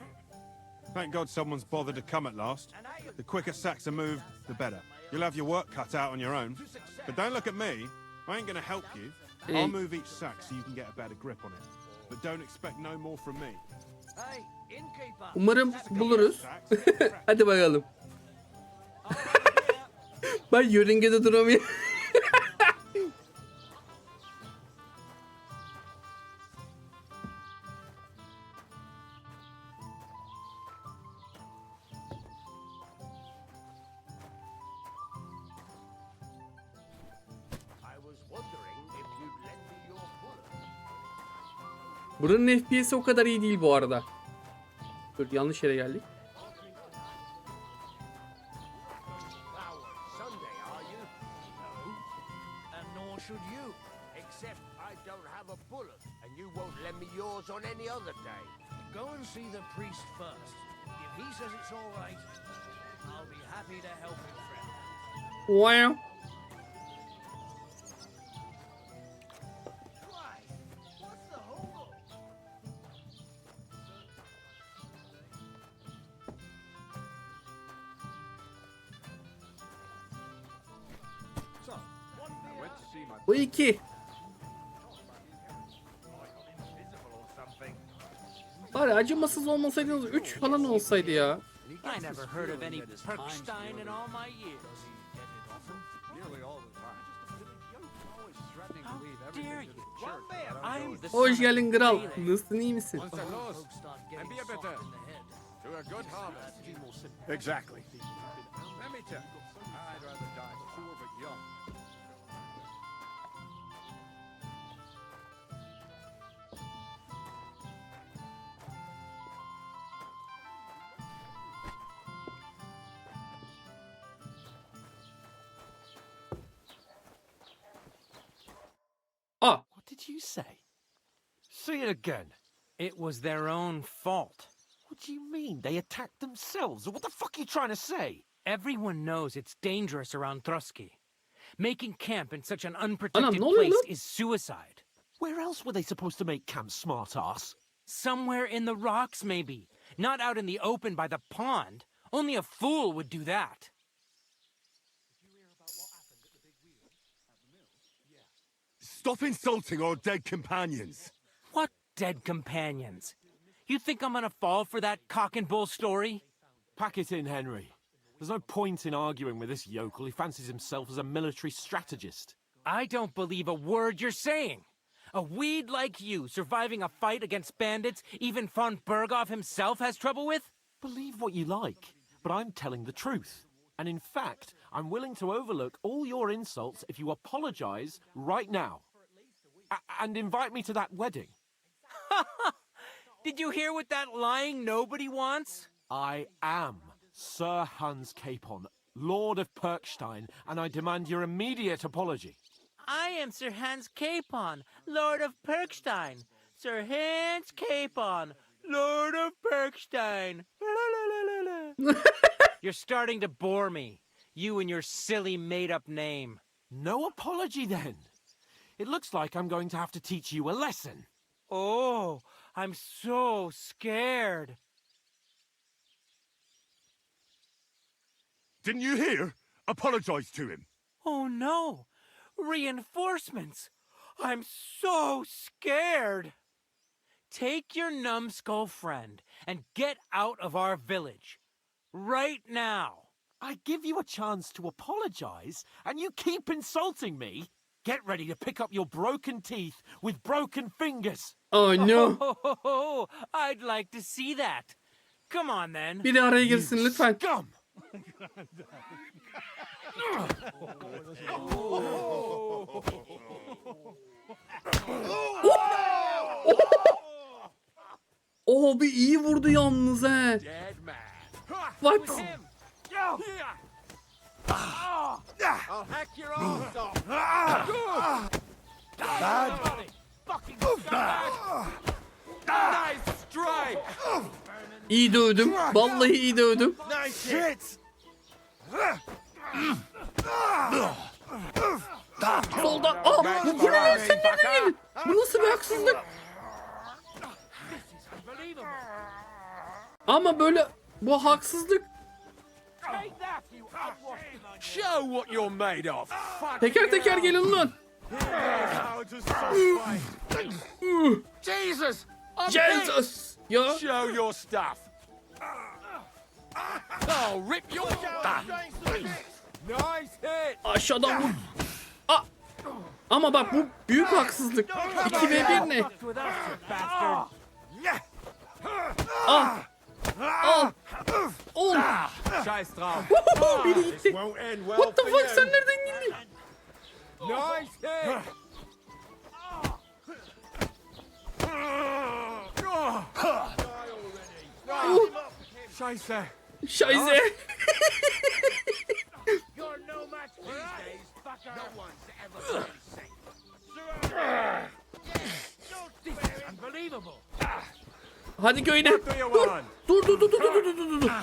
Speaker 14: Thank God someone's bothered to come at last. The quicker sacks are moved, the better. You'll have your work cut out on your own. But don't look at me. I ain't gonna help you. I'll move each sack so you can get a better grip on it. But don't expect no more from me.
Speaker 1: Umarım buluruz. Hadi bakalım. Ben yörüngede duramıyorum.
Speaker 12: I was wondering if you'd lend me your bullet.
Speaker 1: Buranın FPS'i o kadar iyi değil bu arada. Dur yanlış yere geldik.
Speaker 12: Sunday, are you? No. And nor should you. Except I don't have a bullet, and you won't lend me yours on any other day.
Speaker 15: Go and see the priest first. If he says it's all right, I'll be happy to help him, friend.
Speaker 1: Wow. Bu iki. Bari acımasız olmasaydınız 3 falan olsaydı ya.
Speaker 15: I never heard of any Perkstein in all my years. How dare you? I'm the
Speaker 1: Hoş
Speaker 15: son
Speaker 1: geldin
Speaker 15: of
Speaker 1: kral.
Speaker 15: Bailey.
Speaker 1: Nasılsın iyi misin?
Speaker 15: Once I lost, and be a better
Speaker 13: To a good harvest. Exactly. Let me tell you, I'd rather die poor but young.
Speaker 1: Aa.
Speaker 15: What did you say? Say it again. It was their own fault. What do you mean? They attacked themselves? What the fuck are you trying to say? Everyone knows it's dangerous around Trotsky. Making camp in such an unprotected
Speaker 1: ne oluyor
Speaker 15: place
Speaker 1: lan?
Speaker 15: is suicide.
Speaker 7: Where else were they supposed to make camp, smart-ass?
Speaker 15: Somewhere in the rocks, maybe. Not out in the open by the pond. Only a fool would do that.
Speaker 8: Stop insulting our dead companions.
Speaker 15: What dead companions? You think I'm gonna fall for that cock and bull story?
Speaker 7: Pack it in, Henry. There's no point in arguing with this yokel. He fancies himself as a military strategist.
Speaker 15: I don't believe a word you're saying. A weed like you surviving a fight against bandits even von Berghoff himself has trouble with?
Speaker 7: Believe what you like, but I'm telling the truth. And in fact, I'm willing to overlook all your insults if you apologize right now. And invite me to that wedding.
Speaker 15: Did you hear what that lying nobody wants?
Speaker 7: I am Sir Hans Capon, Lord of Perkstein, and I demand your immediate apology.
Speaker 10: I am Sir Hans Capon, Lord of Perkstein. Sir Hans Capon, Lord of Perkstein.
Speaker 15: You're starting to bore me. You and your silly made-up name.
Speaker 7: No apology, then. It looks like I'm going to have to teach you a lesson.
Speaker 15: Oh, I'm so scared.
Speaker 8: Didn't you hear? Apologize to him.
Speaker 15: Oh no! Reinforcements! I'm so scared! Take your numbskull friend and get out of our village. Right now!
Speaker 7: I give you a chance to apologize, and you keep insulting me? Get ready to pick up your broken teeth with broken fingers.
Speaker 1: Oh no.
Speaker 15: Oh, I'd like to see that. Come on then.
Speaker 1: Biri araya girsin lütfen.
Speaker 7: Scum!
Speaker 1: Oh bir iyi vurdu yalnız he. Bak.
Speaker 5: I'll hack your arms off. Nice strike.
Speaker 1: İyi dövdüm. Vallahi iyi dövdüm.
Speaker 5: Nice hits.
Speaker 1: Solda. Aa, bu ne lan, sen nereden geldin? Bu nasıl bir haksızlık? Ama böyle bu haksızlık.
Speaker 5: Show what you're made of.
Speaker 1: Teker teker gelin lan.
Speaker 5: Jesus. I'm
Speaker 1: Jesus. Ya.
Speaker 5: hit. Show your stuff. I'll rip your Nice hit.
Speaker 1: Aşağıdan vur. Aa. Ama bak bu büyük haksızlık. 2v1 ne? Ah. Al. Ol.
Speaker 5: Scheiß drauf.
Speaker 1: Biri gitti.
Speaker 5: Won't end well
Speaker 1: What the
Speaker 5: for
Speaker 1: fuck,
Speaker 5: you.
Speaker 1: sen nereden geldin?
Speaker 5: Nice hit. Scheiße.
Speaker 1: Scheiße.
Speaker 5: You're no match these days, fucker. No one's ever been safe.
Speaker 2: Unbelievable.
Speaker 1: Hadi köyüne.
Speaker 5: What do you
Speaker 1: Dur.
Speaker 5: want?
Speaker 1: Dur.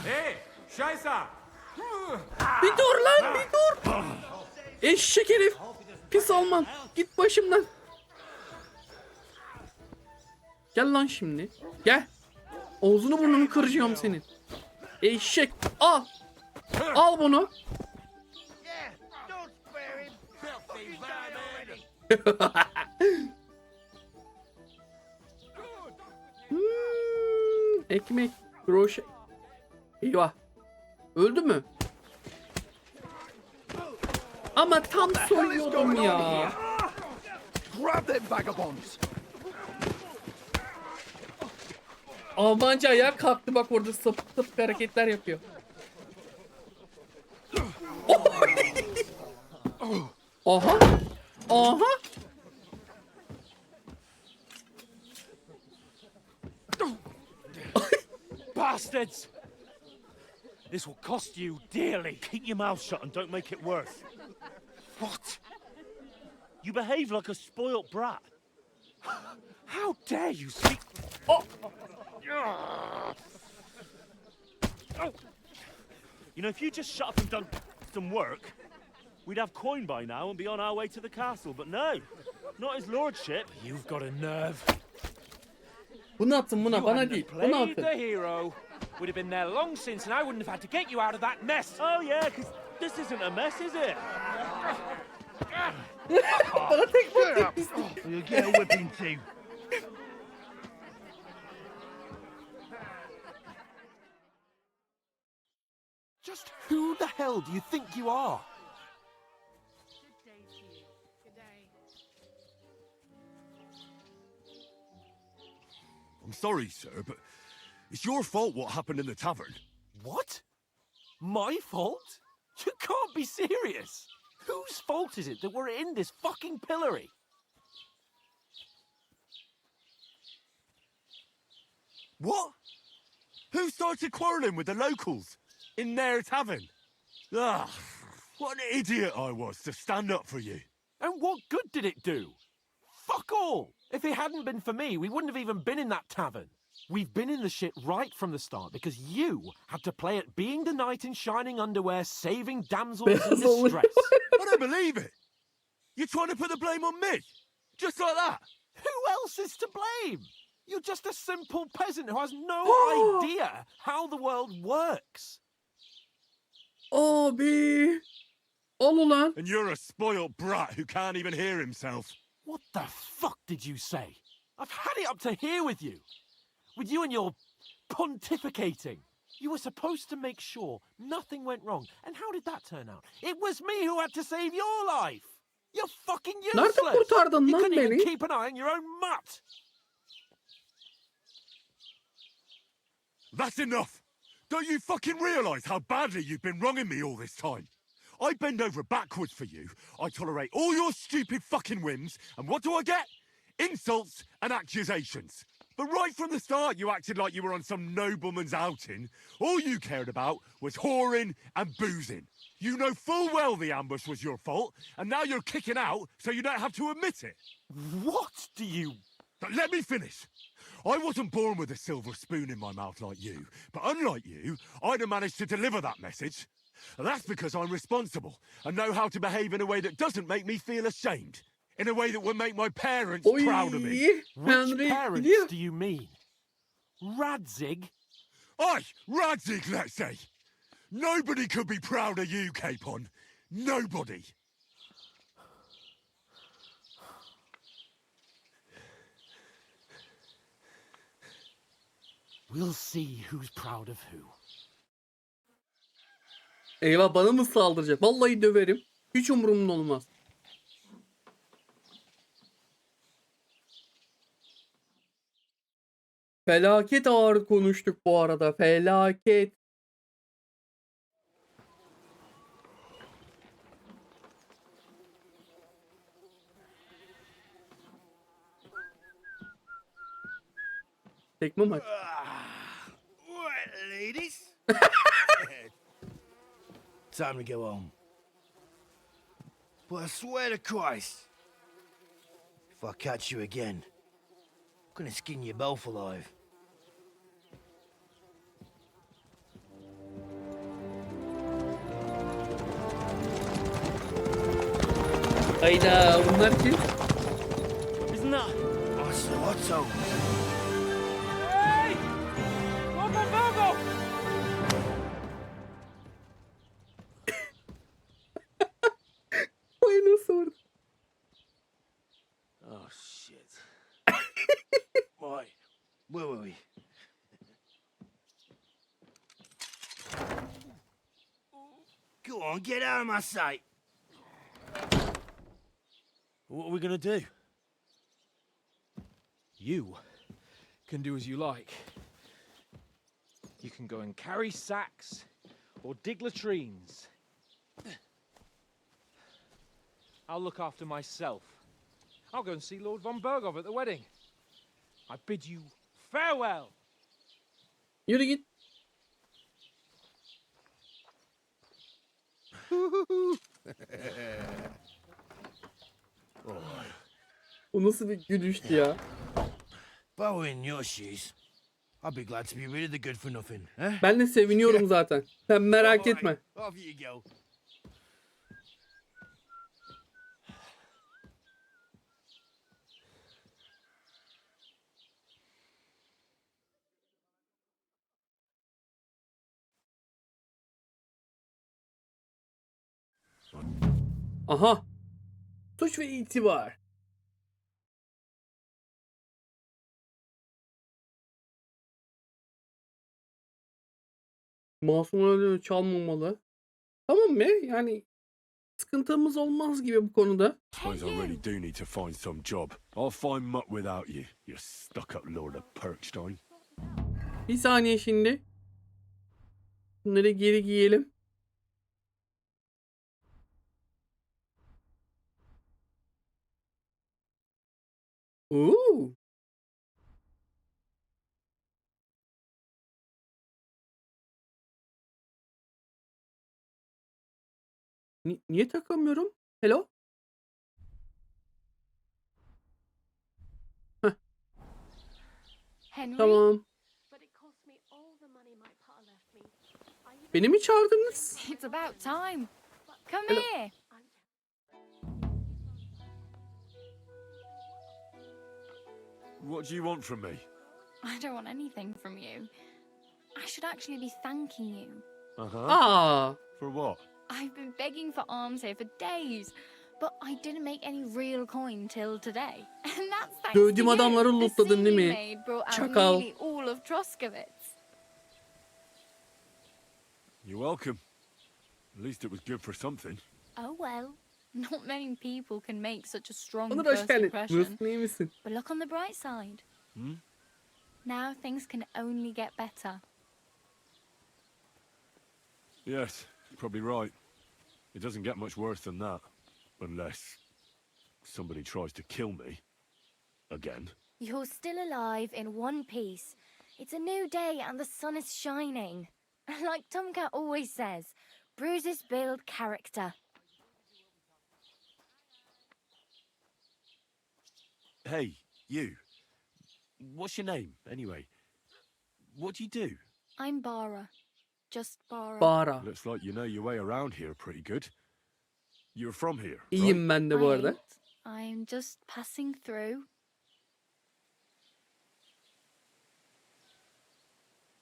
Speaker 5: Hey, Scheiße.
Speaker 1: Bir dur lan, bir dur. Eşek herif. Pis Alman. Git başımdan. Gel lan şimdi. Gel. Ağzını burnunu kıracağım senin. Eşek. Al. Al bunu. Ekmek. Broşe. Eyvah. Öldü mü? Ama tam soyuyordum ya.
Speaker 5: Grab them vagabonds.
Speaker 1: Almanca ayağa kalktı, bak orada sapık sapık hareketler yapıyor. Aha. Aha.
Speaker 4: Bastards! This will cost you dearly. Keep your mouth shut and don't make it worse. What? You behave like a spoilt brat. How dare you speak?
Speaker 1: Oh.
Speaker 4: You know, if you just shut up and done some work, we'd have coin by now and be on our way to the castle. But no, not his lordship. You've got a nerve.
Speaker 1: Bunu atın buna,
Speaker 4: You
Speaker 1: bana
Speaker 4: hadn't
Speaker 1: değil.
Speaker 4: have
Speaker 1: Bunu
Speaker 4: played
Speaker 1: atın.
Speaker 4: the hero. We'd have been there long since, and I wouldn't have had to get you out of that mess. Oh yeah, because this isn't a mess, is it?
Speaker 1: Bana tek batıyor.
Speaker 4: You'll get a whipping too.
Speaker 7: Just who the hell do you think you are?
Speaker 8: I'm sorry, sir, but it's your fault what happened in the tavern.
Speaker 7: What? My fault? You can't be serious. Whose fault is it that we're in this fucking pillory?
Speaker 8: What? Who started quarrelling with the locals? In their tavern? Ah, what an idiot I was to stand up for you.
Speaker 7: And what good did it do? Fuck all! If it hadn't been for me, we wouldn't have even been in that tavern. We've been in the shit right from the start because you had to play at being the knight in shining underwear, saving damsels in distress.
Speaker 8: I don't believe it. You're trying to put the blame on me? Just like that?
Speaker 7: Who else is to blame? You're just a simple peasant who has no idea how the world works.
Speaker 1: Abi. Al ulan.
Speaker 8: And you're a spoiled brat who can't even hear himself.
Speaker 7: What the fuck did you say? I've had it up to here with you. With you and your pontificating. You were supposed to make sure nothing went wrong. And how did that turn out? It was me who had to save your life. You're fucking useless.
Speaker 1: Nerede kurtardın
Speaker 7: You
Speaker 1: lan
Speaker 7: couldn't even
Speaker 1: beni?
Speaker 7: keep an eye on your own mutt.
Speaker 8: That's enough! Don't you fucking realise how badly you've been wronging me all this time? I bend over backwards for you, I tolerate all your stupid fucking whims, and what do I get? Insults and accusations. But right from the start you acted like you were on some nobleman's outing. All you cared about was whoring and boozing. You know full well the ambush was your fault, and now you're kicking out so you don't have to admit it.
Speaker 7: What do you...
Speaker 8: But let me finish. I wasn't born with a silver spoon in my mouth like you, but unlike you, I'd have managed to deliver that message. That's because I'm responsible and know how to behave in a way that doesn't make me feel ashamed. In a way that would make my parents proud of me.
Speaker 7: Which parents do you mean? Radzig?
Speaker 8: Aye, Radzig, let's say. Nobody could be proud of you, Capon. Nobody.
Speaker 7: We'll see who's proud of who.
Speaker 1: Eyvah, bana mı saldıracak? Vallahi döverim. Hiç umurumda olmaz. Felaket ağır konuştuk bu arada. Felaket. Tekme maç.
Speaker 12: Right, ladies. Time to go home. But I swear to Christ, if I catch you again, I'm gonna skin you both alive.
Speaker 1: Hayda, bunlar kim?
Speaker 12: Isn't that? Otto.
Speaker 2: Hey! Lord Virgo!
Speaker 1: Ay nasıl vurdu?
Speaker 12: Oh shit. Right, where were we? Go on, get out of my sight. What are we gonna do?
Speaker 2: You can do as you like. You can go and carry sacks or dig latrines. I'll look after myself. I'll go and see Lord von Bergov at the wedding. I bid you farewell.
Speaker 1: Yürü git. O nasıl bir gülüştü ya?
Speaker 12: If I were in your shoes, I'd be glad to be rid of the good for nothing, eh?
Speaker 1: Ben de seviniyorum zaten. Sen merak etme.
Speaker 12: Off you go.
Speaker 1: Aha. Suç ve itibar. Masum öyle çalmamalı. Tamam mı? Yani sıkıntımız olmaz gibi bu konuda.
Speaker 8: Suppose I really do need to find some job. I'll find mutt without you, you stuck-up Lord of Perkstein.
Speaker 1: Bir saniye şimdi. Bunları geri giyelim. Oo. Niye takamıyorum? Hello? Heh,
Speaker 9: Henry?
Speaker 1: tamam. Beni mi çağırdınız?
Speaker 9: It's about time. Come
Speaker 1: Hello.
Speaker 9: here.
Speaker 8: What do you want from me?
Speaker 9: I don't want anything from you. I should actually be thanking you.
Speaker 8: Uh-huh.
Speaker 1: Aa,
Speaker 8: For what?
Speaker 9: I've been begging for alms here for days, but I didn't make any real coin till today. And that's thanks
Speaker 1: dövdüğüm
Speaker 9: to
Speaker 1: adamları
Speaker 9: you. The
Speaker 1: lootladın değil
Speaker 9: scene you
Speaker 1: mi?
Speaker 9: made brought out
Speaker 1: Çakal.
Speaker 9: nearly all of Troskowitz.
Speaker 8: You're welcome. At least it was good for something.
Speaker 9: Oh well. Not many people can make such a strong
Speaker 1: Onur hoş
Speaker 9: first
Speaker 1: geldin.
Speaker 9: impression.
Speaker 1: Nasılsın, iyi misin?
Speaker 9: But look on the bright side.
Speaker 8: Hmm?
Speaker 9: Now things can only get better.
Speaker 8: Yes, you're probably right. It doesn't get much worse than that. Unless somebody tries to kill me. Again.
Speaker 9: You're still alive in one piece. It's a new day and the sun is shining. Like Tomcat always says, bruises build character.
Speaker 8: Hey, you. What's your name, anyway? What do you do?
Speaker 9: I'm Bara. Just Bara.
Speaker 1: Bara.
Speaker 8: Looks like you know your way around here pretty good. You're from here, right?
Speaker 1: İyiyim ben de bu arada.
Speaker 9: Right. I'm just passing through.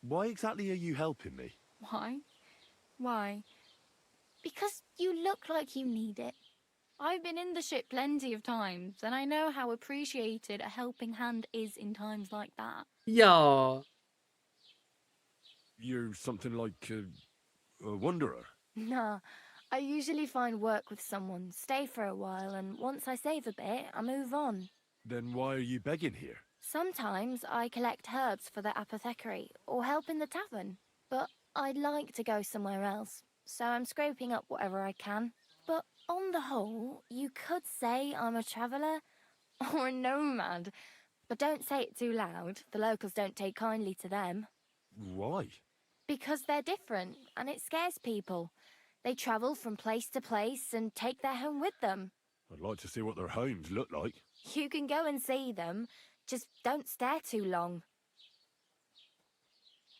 Speaker 8: Why exactly are you helping me?
Speaker 9: Why? Why? Because you look like you need it. I've been in the ship plenty of times, and I know how appreciated a helping hand is in times like that.
Speaker 1: Ya.
Speaker 8: You're something like a wanderer.
Speaker 9: Nah, I usually find work with someone, stay for a while, and once I save a bit, I move on.
Speaker 8: Then why are you begging here?
Speaker 9: Sometimes I collect herbs for the apothecary, or help in the tavern. But I'd like to go somewhere else, so I'm scraping up whatever I can. But on the whole, you could say I'm a traveller, or a nomad. But don't say it too loud, the locals don't take kindly to them.
Speaker 8: Why?
Speaker 9: Because they're different, and it scares people. They travel from place to place and take their home with them.
Speaker 8: I'd like to see what their homes look like.
Speaker 9: You can go and see them, just don't stare too long.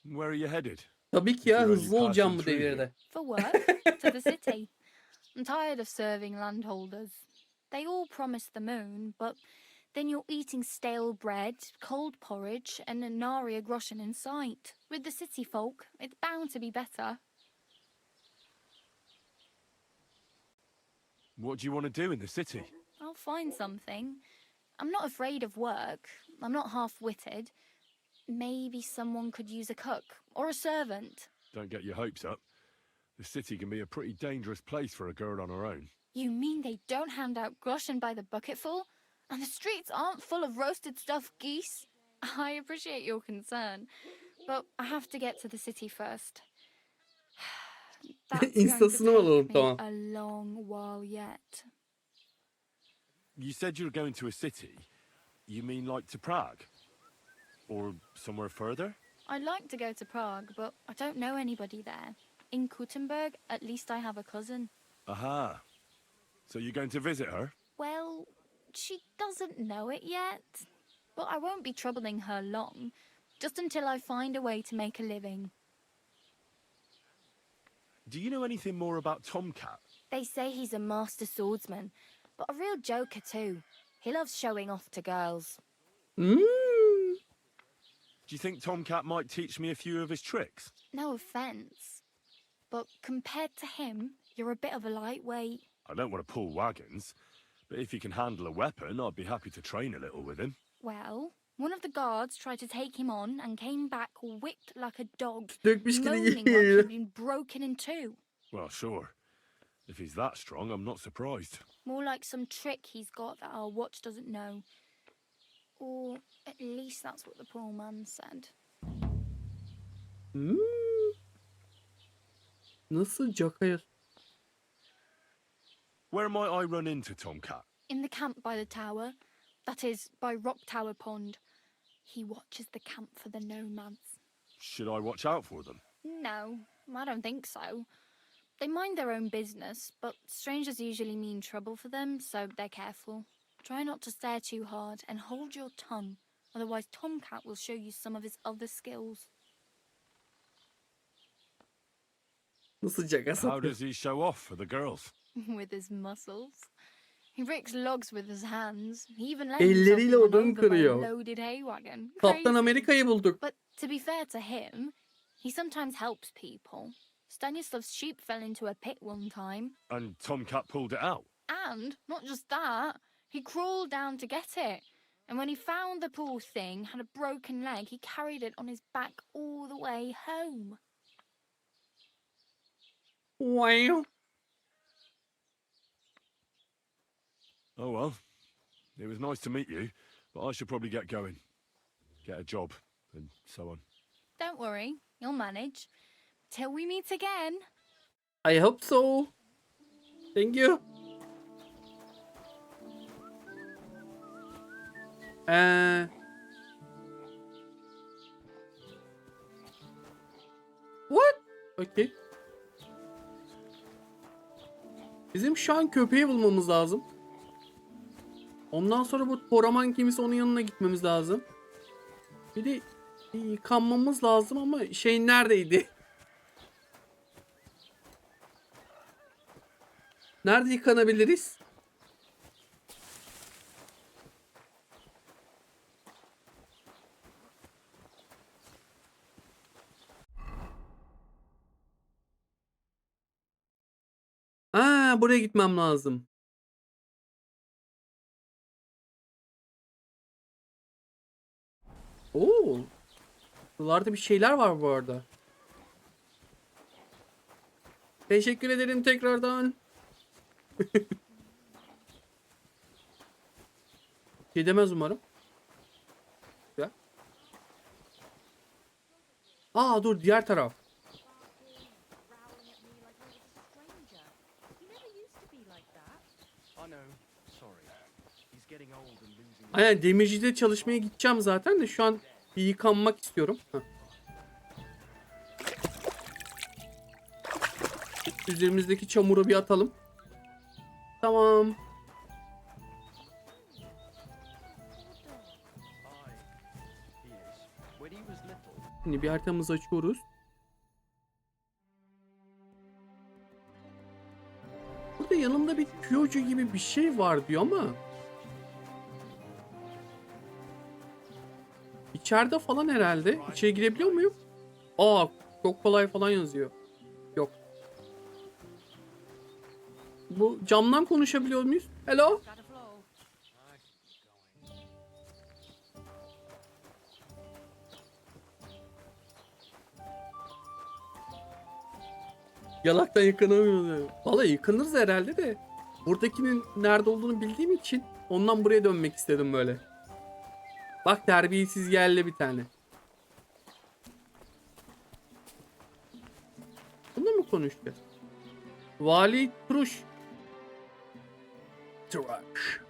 Speaker 8: Where are you headed?
Speaker 1: Tabii ki ya, hızlı olacağım bu devirde.
Speaker 9: For work, to the city. I'm tired of serving landholders. They all promise the moon, but then you're eating stale bread, cold porridge, and a nary groschen in sight. With the city folk, it's bound to be better.
Speaker 8: What do you want to do in the city?
Speaker 9: I'll find something. I'm not afraid of work. I'm not half-witted. Maybe someone could use a cook or a servant.
Speaker 8: Don't get your hopes up. The city can be a pretty dangerous place for a girl on her own.
Speaker 9: You mean they don't hand out groschen by the bucketful? And the streets aren't full of roasted stuffed geese? I appreciate your concern, but I have to get to the city first. That's going to
Speaker 1: İnstasını alalım,
Speaker 9: take me
Speaker 1: tamam.
Speaker 9: a long while yet.
Speaker 8: You said you were going to a city. You mean like to Prague? Or somewhere further?
Speaker 9: I'd like to go to Prague, but I don't know anybody there. In Kuttenberg, at least I have a cousin.
Speaker 8: Aha. So you're going to visit her?
Speaker 9: Well, she doesn't know it yet. But I won't be troubling her long, just until I find a way to make a living.
Speaker 8: Do you know anything more about Tomcat?
Speaker 9: They say he's a master swordsman, but a real joker too. He loves showing off to girls.
Speaker 8: Do you think Tomcat might teach me a few of his tricks?
Speaker 9: No offence, but compared to him, you're a bit of a lightweight.
Speaker 8: I don't want to pull wagons, but if he can handle a weapon, I'd be happy to train a little with him.
Speaker 9: Well, one of the guards tried to take him on and came back whipped like a dog,
Speaker 1: Dökmüş gibi
Speaker 9: moaning like
Speaker 1: geliyor.
Speaker 9: he'd been broken in two.
Speaker 8: Well, sure. If he's that strong, I'm not surprised.
Speaker 9: More like some trick he's got that our watch doesn't know. Or at least that's what the poor man said.
Speaker 1: Nasıl cakayır?
Speaker 8: Where might I run into Tomcat?
Speaker 9: In the camp by the tower. That is, by Rock Tower Pond. He watches the camp for the nomads.
Speaker 8: Should I watch out for them?
Speaker 9: No, I don't think so. They mind their own business, but strangers usually mean trouble for them, so they're careful. Try not to stare too hard and hold your tongue, otherwise Tomcat will show you some of his other skills.
Speaker 8: How does he show off for the girls?
Speaker 9: With his muscles. He breaks logs with his hands. He even let himself be
Speaker 1: Elleriyle
Speaker 9: run
Speaker 1: odun
Speaker 9: over by a
Speaker 1: kırıyor.
Speaker 9: loaded hay wagon.
Speaker 1: Kaptan
Speaker 9: Crazy.
Speaker 1: Amerika'yı bulduk.
Speaker 9: But to be fair to him, he sometimes helps people. Stanislav's sheep fell into a pit one time.
Speaker 8: And Tomcat pulled it out.
Speaker 9: And not just that, he crawled down to get it. And when he found the poor thing had a broken leg, he carried it on his back all the way home.
Speaker 1: Wow.
Speaker 8: Oh well. It was nice to meet you, but I should probably get going. Get a job, and so on.
Speaker 9: Don't worry, you'll manage. Till we meet again.
Speaker 1: I hope so. Thank you. What? Okay. Bizim şu an köpeği bulmamız lazım. Ondan sonra bu Toraman kimisi onun yanına gitmemiz lazım. Bir de yıkanmamız lazım ama şey neredeydi? Nerede yıkanabiliriz? Buraya gitmem lazım. Oo. Buralarda bir şeyler var bu arada. Teşekkür ederim tekrardan. Şey demez umarım. Ya. Dur diğer taraf. Aynen demircide çalışmaya gideceğim zaten de şu an bir yıkanmak istiyorum. Üzerimizdeki çamuru bir atalım. Tamam. Şimdi bir haritamızı açıyoruz. Burada yanımda bir tüyocu gibi bir şey var diyor ama İçeride falan herhalde. İçeri girebiliyor muyum? Çok kolay falan yazıyor. Yok. Bu camdan konuşabiliyor muyuz? Hello? Yalaktan yıkanamıyoruz. Vallahi yıkanırız herhalde de. Buradakinin nerede olduğunu bildiğim için ondan buraya dönmek istedim böyle. Bak terbiyesiz geldi bir tane. Bununla mı konuşacağız? Vali Truş. Truş.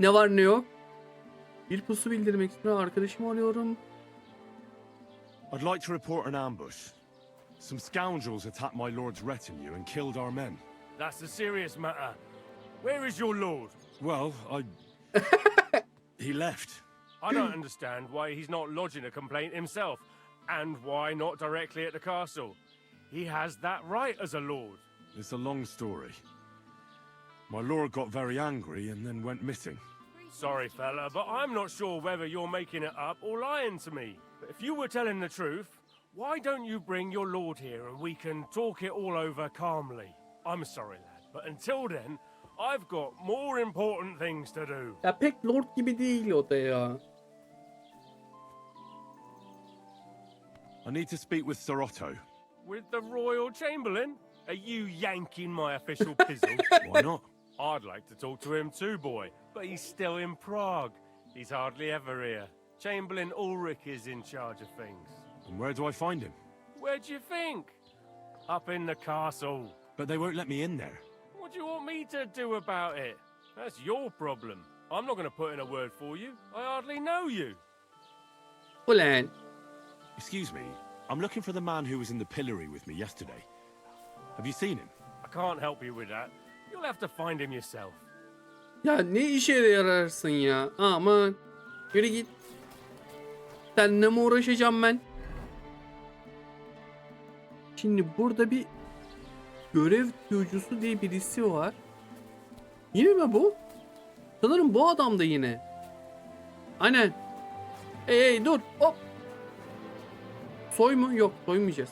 Speaker 1: Ne var ne yok? Bir pusu bildirmek istiyorum. Arkadaşımı arıyorum.
Speaker 8: I'd like to report an ambush. Some scoundrels attacked my lord's retinue and killed our men.
Speaker 4: That's a serious matter. Where is your lord?
Speaker 8: Well, he left.
Speaker 4: I don't understand why he's not lodging a complaint himself, and why not directly at the castle. He has that right as a lord.
Speaker 8: It's a long story. My lord got very angry and then went missing.
Speaker 4: Sorry, fella, but I'm not sure whether you're making it up or lying to me. But if you were telling the truth, why don't you bring your lord here and we can talk it all over calmly? I'm sorry, lad, but until then, I've got more important things to do.
Speaker 1: Ya pek lord gibi değil o da ya.
Speaker 8: I need to speak with Sir Otto.
Speaker 4: With the Royal Chamberlain? Are you yanking my official pizzle?
Speaker 8: Why not?
Speaker 4: I'd like to talk to him too, boy, but he's still in Prague. He's hardly ever here. Chamberlain Ulrich is in charge of things.
Speaker 8: And where do I find him?
Speaker 4: Where do you think? Up in the castle.
Speaker 8: But they won't let me in there.
Speaker 4: What do you want me to do about it? That's your problem. I'm not going to put in a word for you. I hardly know you.
Speaker 1: Ulan.
Speaker 8: Excuse me, I'm looking for the man who was in the pillory with me yesterday. Have you seen him?
Speaker 4: I can't help you with that. You'll have to find him yourself.
Speaker 1: Ya ne işe yararsın ya? Aman. Yürü git. Seninle mi uğraşacağım ben? Şimdi burada bir görev tüyücüsü diye birisi var. Yine mi bu? Sanırım bu adam da yine. Aynen. Hey dur hop. Soy mu? Yok soymayacağız.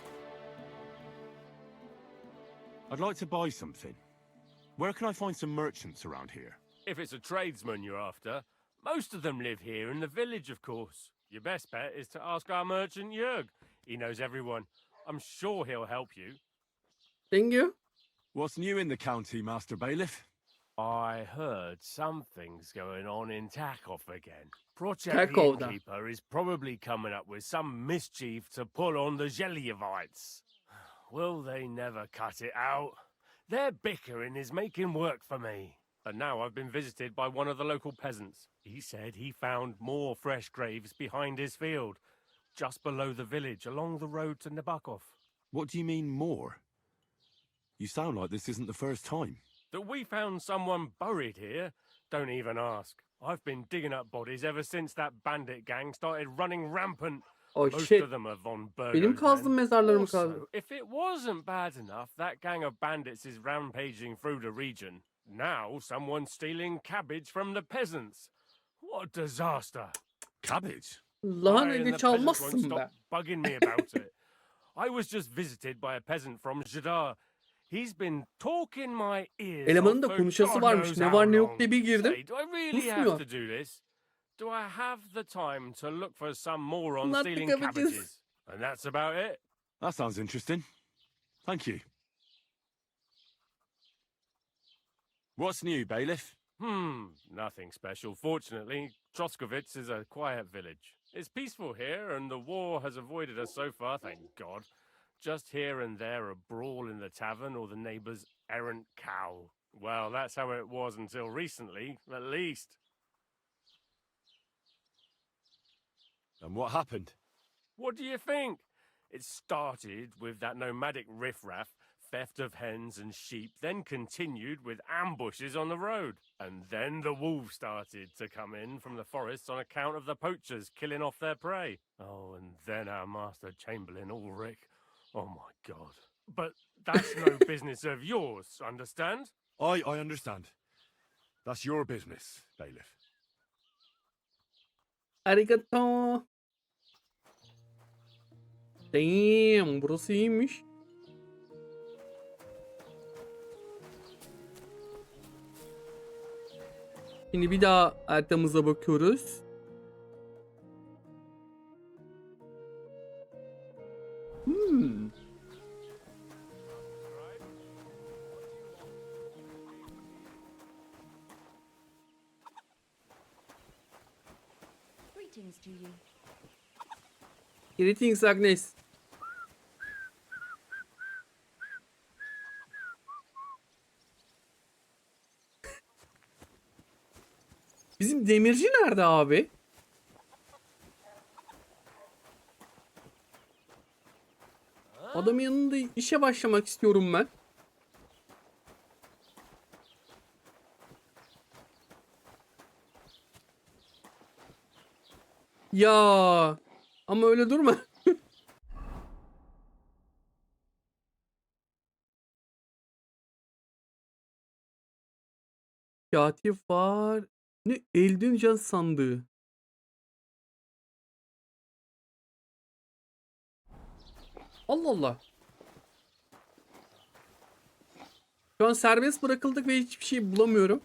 Speaker 8: I'd like to buy something. Where can I find some merchants around here?
Speaker 4: If it's a tradesman you're after, most of them live here in the village, of course. Your best bet is to ask our merchant Jörg. He knows everyone. I'm sure he'll help you.
Speaker 1: Thank you.
Speaker 8: What's new in the county, Master Bailiff?
Speaker 4: I heard something's going on in Takov again. Project
Speaker 1: Takov'da.
Speaker 4: Keeper is probably coming up with some mischief to pull on the Zeljevites. Will they never cut it out? Their bickering is making work for me. And now I've been visited by one of the local peasants. He said he found more fresh graves behind his field, just below the village, along the road to Nabokov.
Speaker 8: What do you mean, more? You sound like this isn't the first time.
Speaker 4: That we found someone buried here? Don't even ask. I've been digging up bodies ever since that bandit gang started running rampant.
Speaker 1: Oh
Speaker 4: Most
Speaker 1: shit.
Speaker 4: of them are von
Speaker 1: Benim
Speaker 4: Burgo's
Speaker 1: kazdığım
Speaker 4: men.
Speaker 1: mezarlarımı kazdım.
Speaker 4: Also, if it wasn't bad enough, that gang of bandits is rampaging through the region. Now someone's stealing cabbage from the peasants. What a disaster.
Speaker 8: Cabbage?
Speaker 1: Lan
Speaker 4: Aye, and
Speaker 1: eli
Speaker 4: the peasants won't
Speaker 1: çalmazsın
Speaker 4: stop
Speaker 1: be.
Speaker 4: bugging me about it. I was just visited by a peasant from Jadar. He's been talking my ears
Speaker 1: Elemanın
Speaker 4: off
Speaker 1: da
Speaker 4: for
Speaker 1: konuşası
Speaker 4: God
Speaker 1: varmış.
Speaker 4: knows
Speaker 1: Ne
Speaker 4: how
Speaker 1: var ne yok
Speaker 4: long.
Speaker 1: diye bir girdim.
Speaker 4: Say, do I really have
Speaker 1: Susmuyor.
Speaker 4: to do this? Do I have the time to look for some moron
Speaker 1: Not
Speaker 4: stealing
Speaker 1: the cabbages.
Speaker 4: cabbages? And that's about it.
Speaker 8: That sounds interesting. Thank you. What's new, Bailiff?
Speaker 4: Nothing special. Fortunately, Troskovitz is a quiet village. It's peaceful here, and the war has avoided us so far, thank God. Just here and there a brawl in the tavern or the neighbour's errant cow. Well, that's how it was until recently, at least.
Speaker 8: And what happened?
Speaker 4: What do you think? It started with that nomadic riffraff, theft of hens and sheep, then continued with ambushes on the road. And then the wolves started to come in from the forests on account of the poachers killing off their prey. Oh, and then our master Chamberlain Ulrich. Oh my God. But that's no business of yours, understand?
Speaker 8: I understand. That's your business, Bailiff.
Speaker 1: Arigato. Damn, burası iyiymiş. Şimdi bir daha haritamıza bakıyoruz.
Speaker 16: Greetings to you.
Speaker 1: Greetings Agnes. Bizim demirci nerede abi? Adamın yanında işe başlamak istiyorum ben. Ya ama öyle durma. Katip var. Ne Eldin can sandığı. Allah Allah. Şu an serbest bırakıldık ve hiçbir şey bulamıyorum.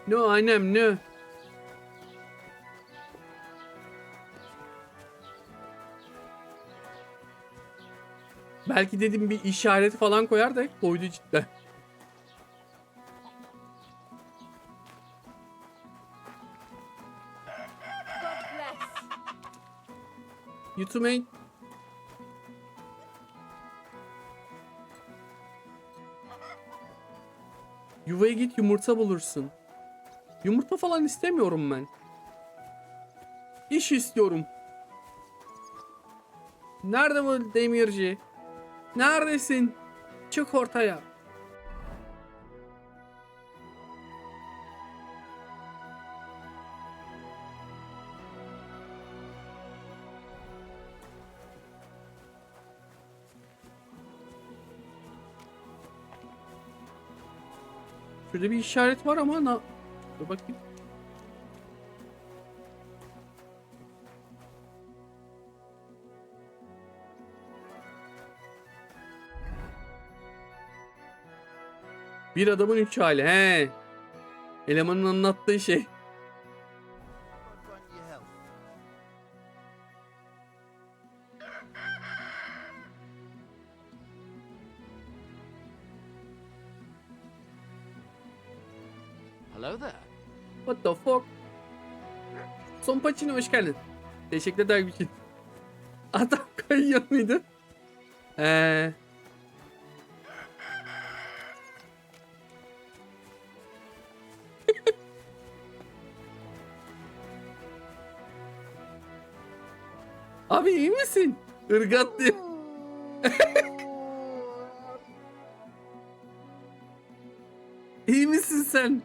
Speaker 1: No annem no. Belki dedim bir işareti falan koyar da koydu cidden. YouTube mate. Yuvaya git yumurta bulursun. Yumurta falan istemiyorum ben. İş istiyorum. Nerede bu demirci? Neredesin? Çık ortaya. Şurada bir işaret var ama dur bakayım. Bir adamın üç hali. He. Elemanın anlattığı şey.
Speaker 15: Hello there.
Speaker 1: What the fuck? Son Pacino hoş geldin. Teşekkürler için. Adam kayıyor muydu? Abi iyi misin? Irgat diye. İyi misin sen?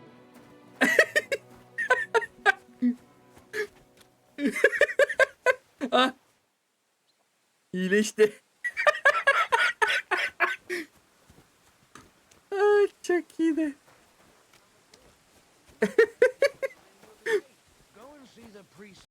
Speaker 1: Ah. İyileşti. Ah, çok iyiydi.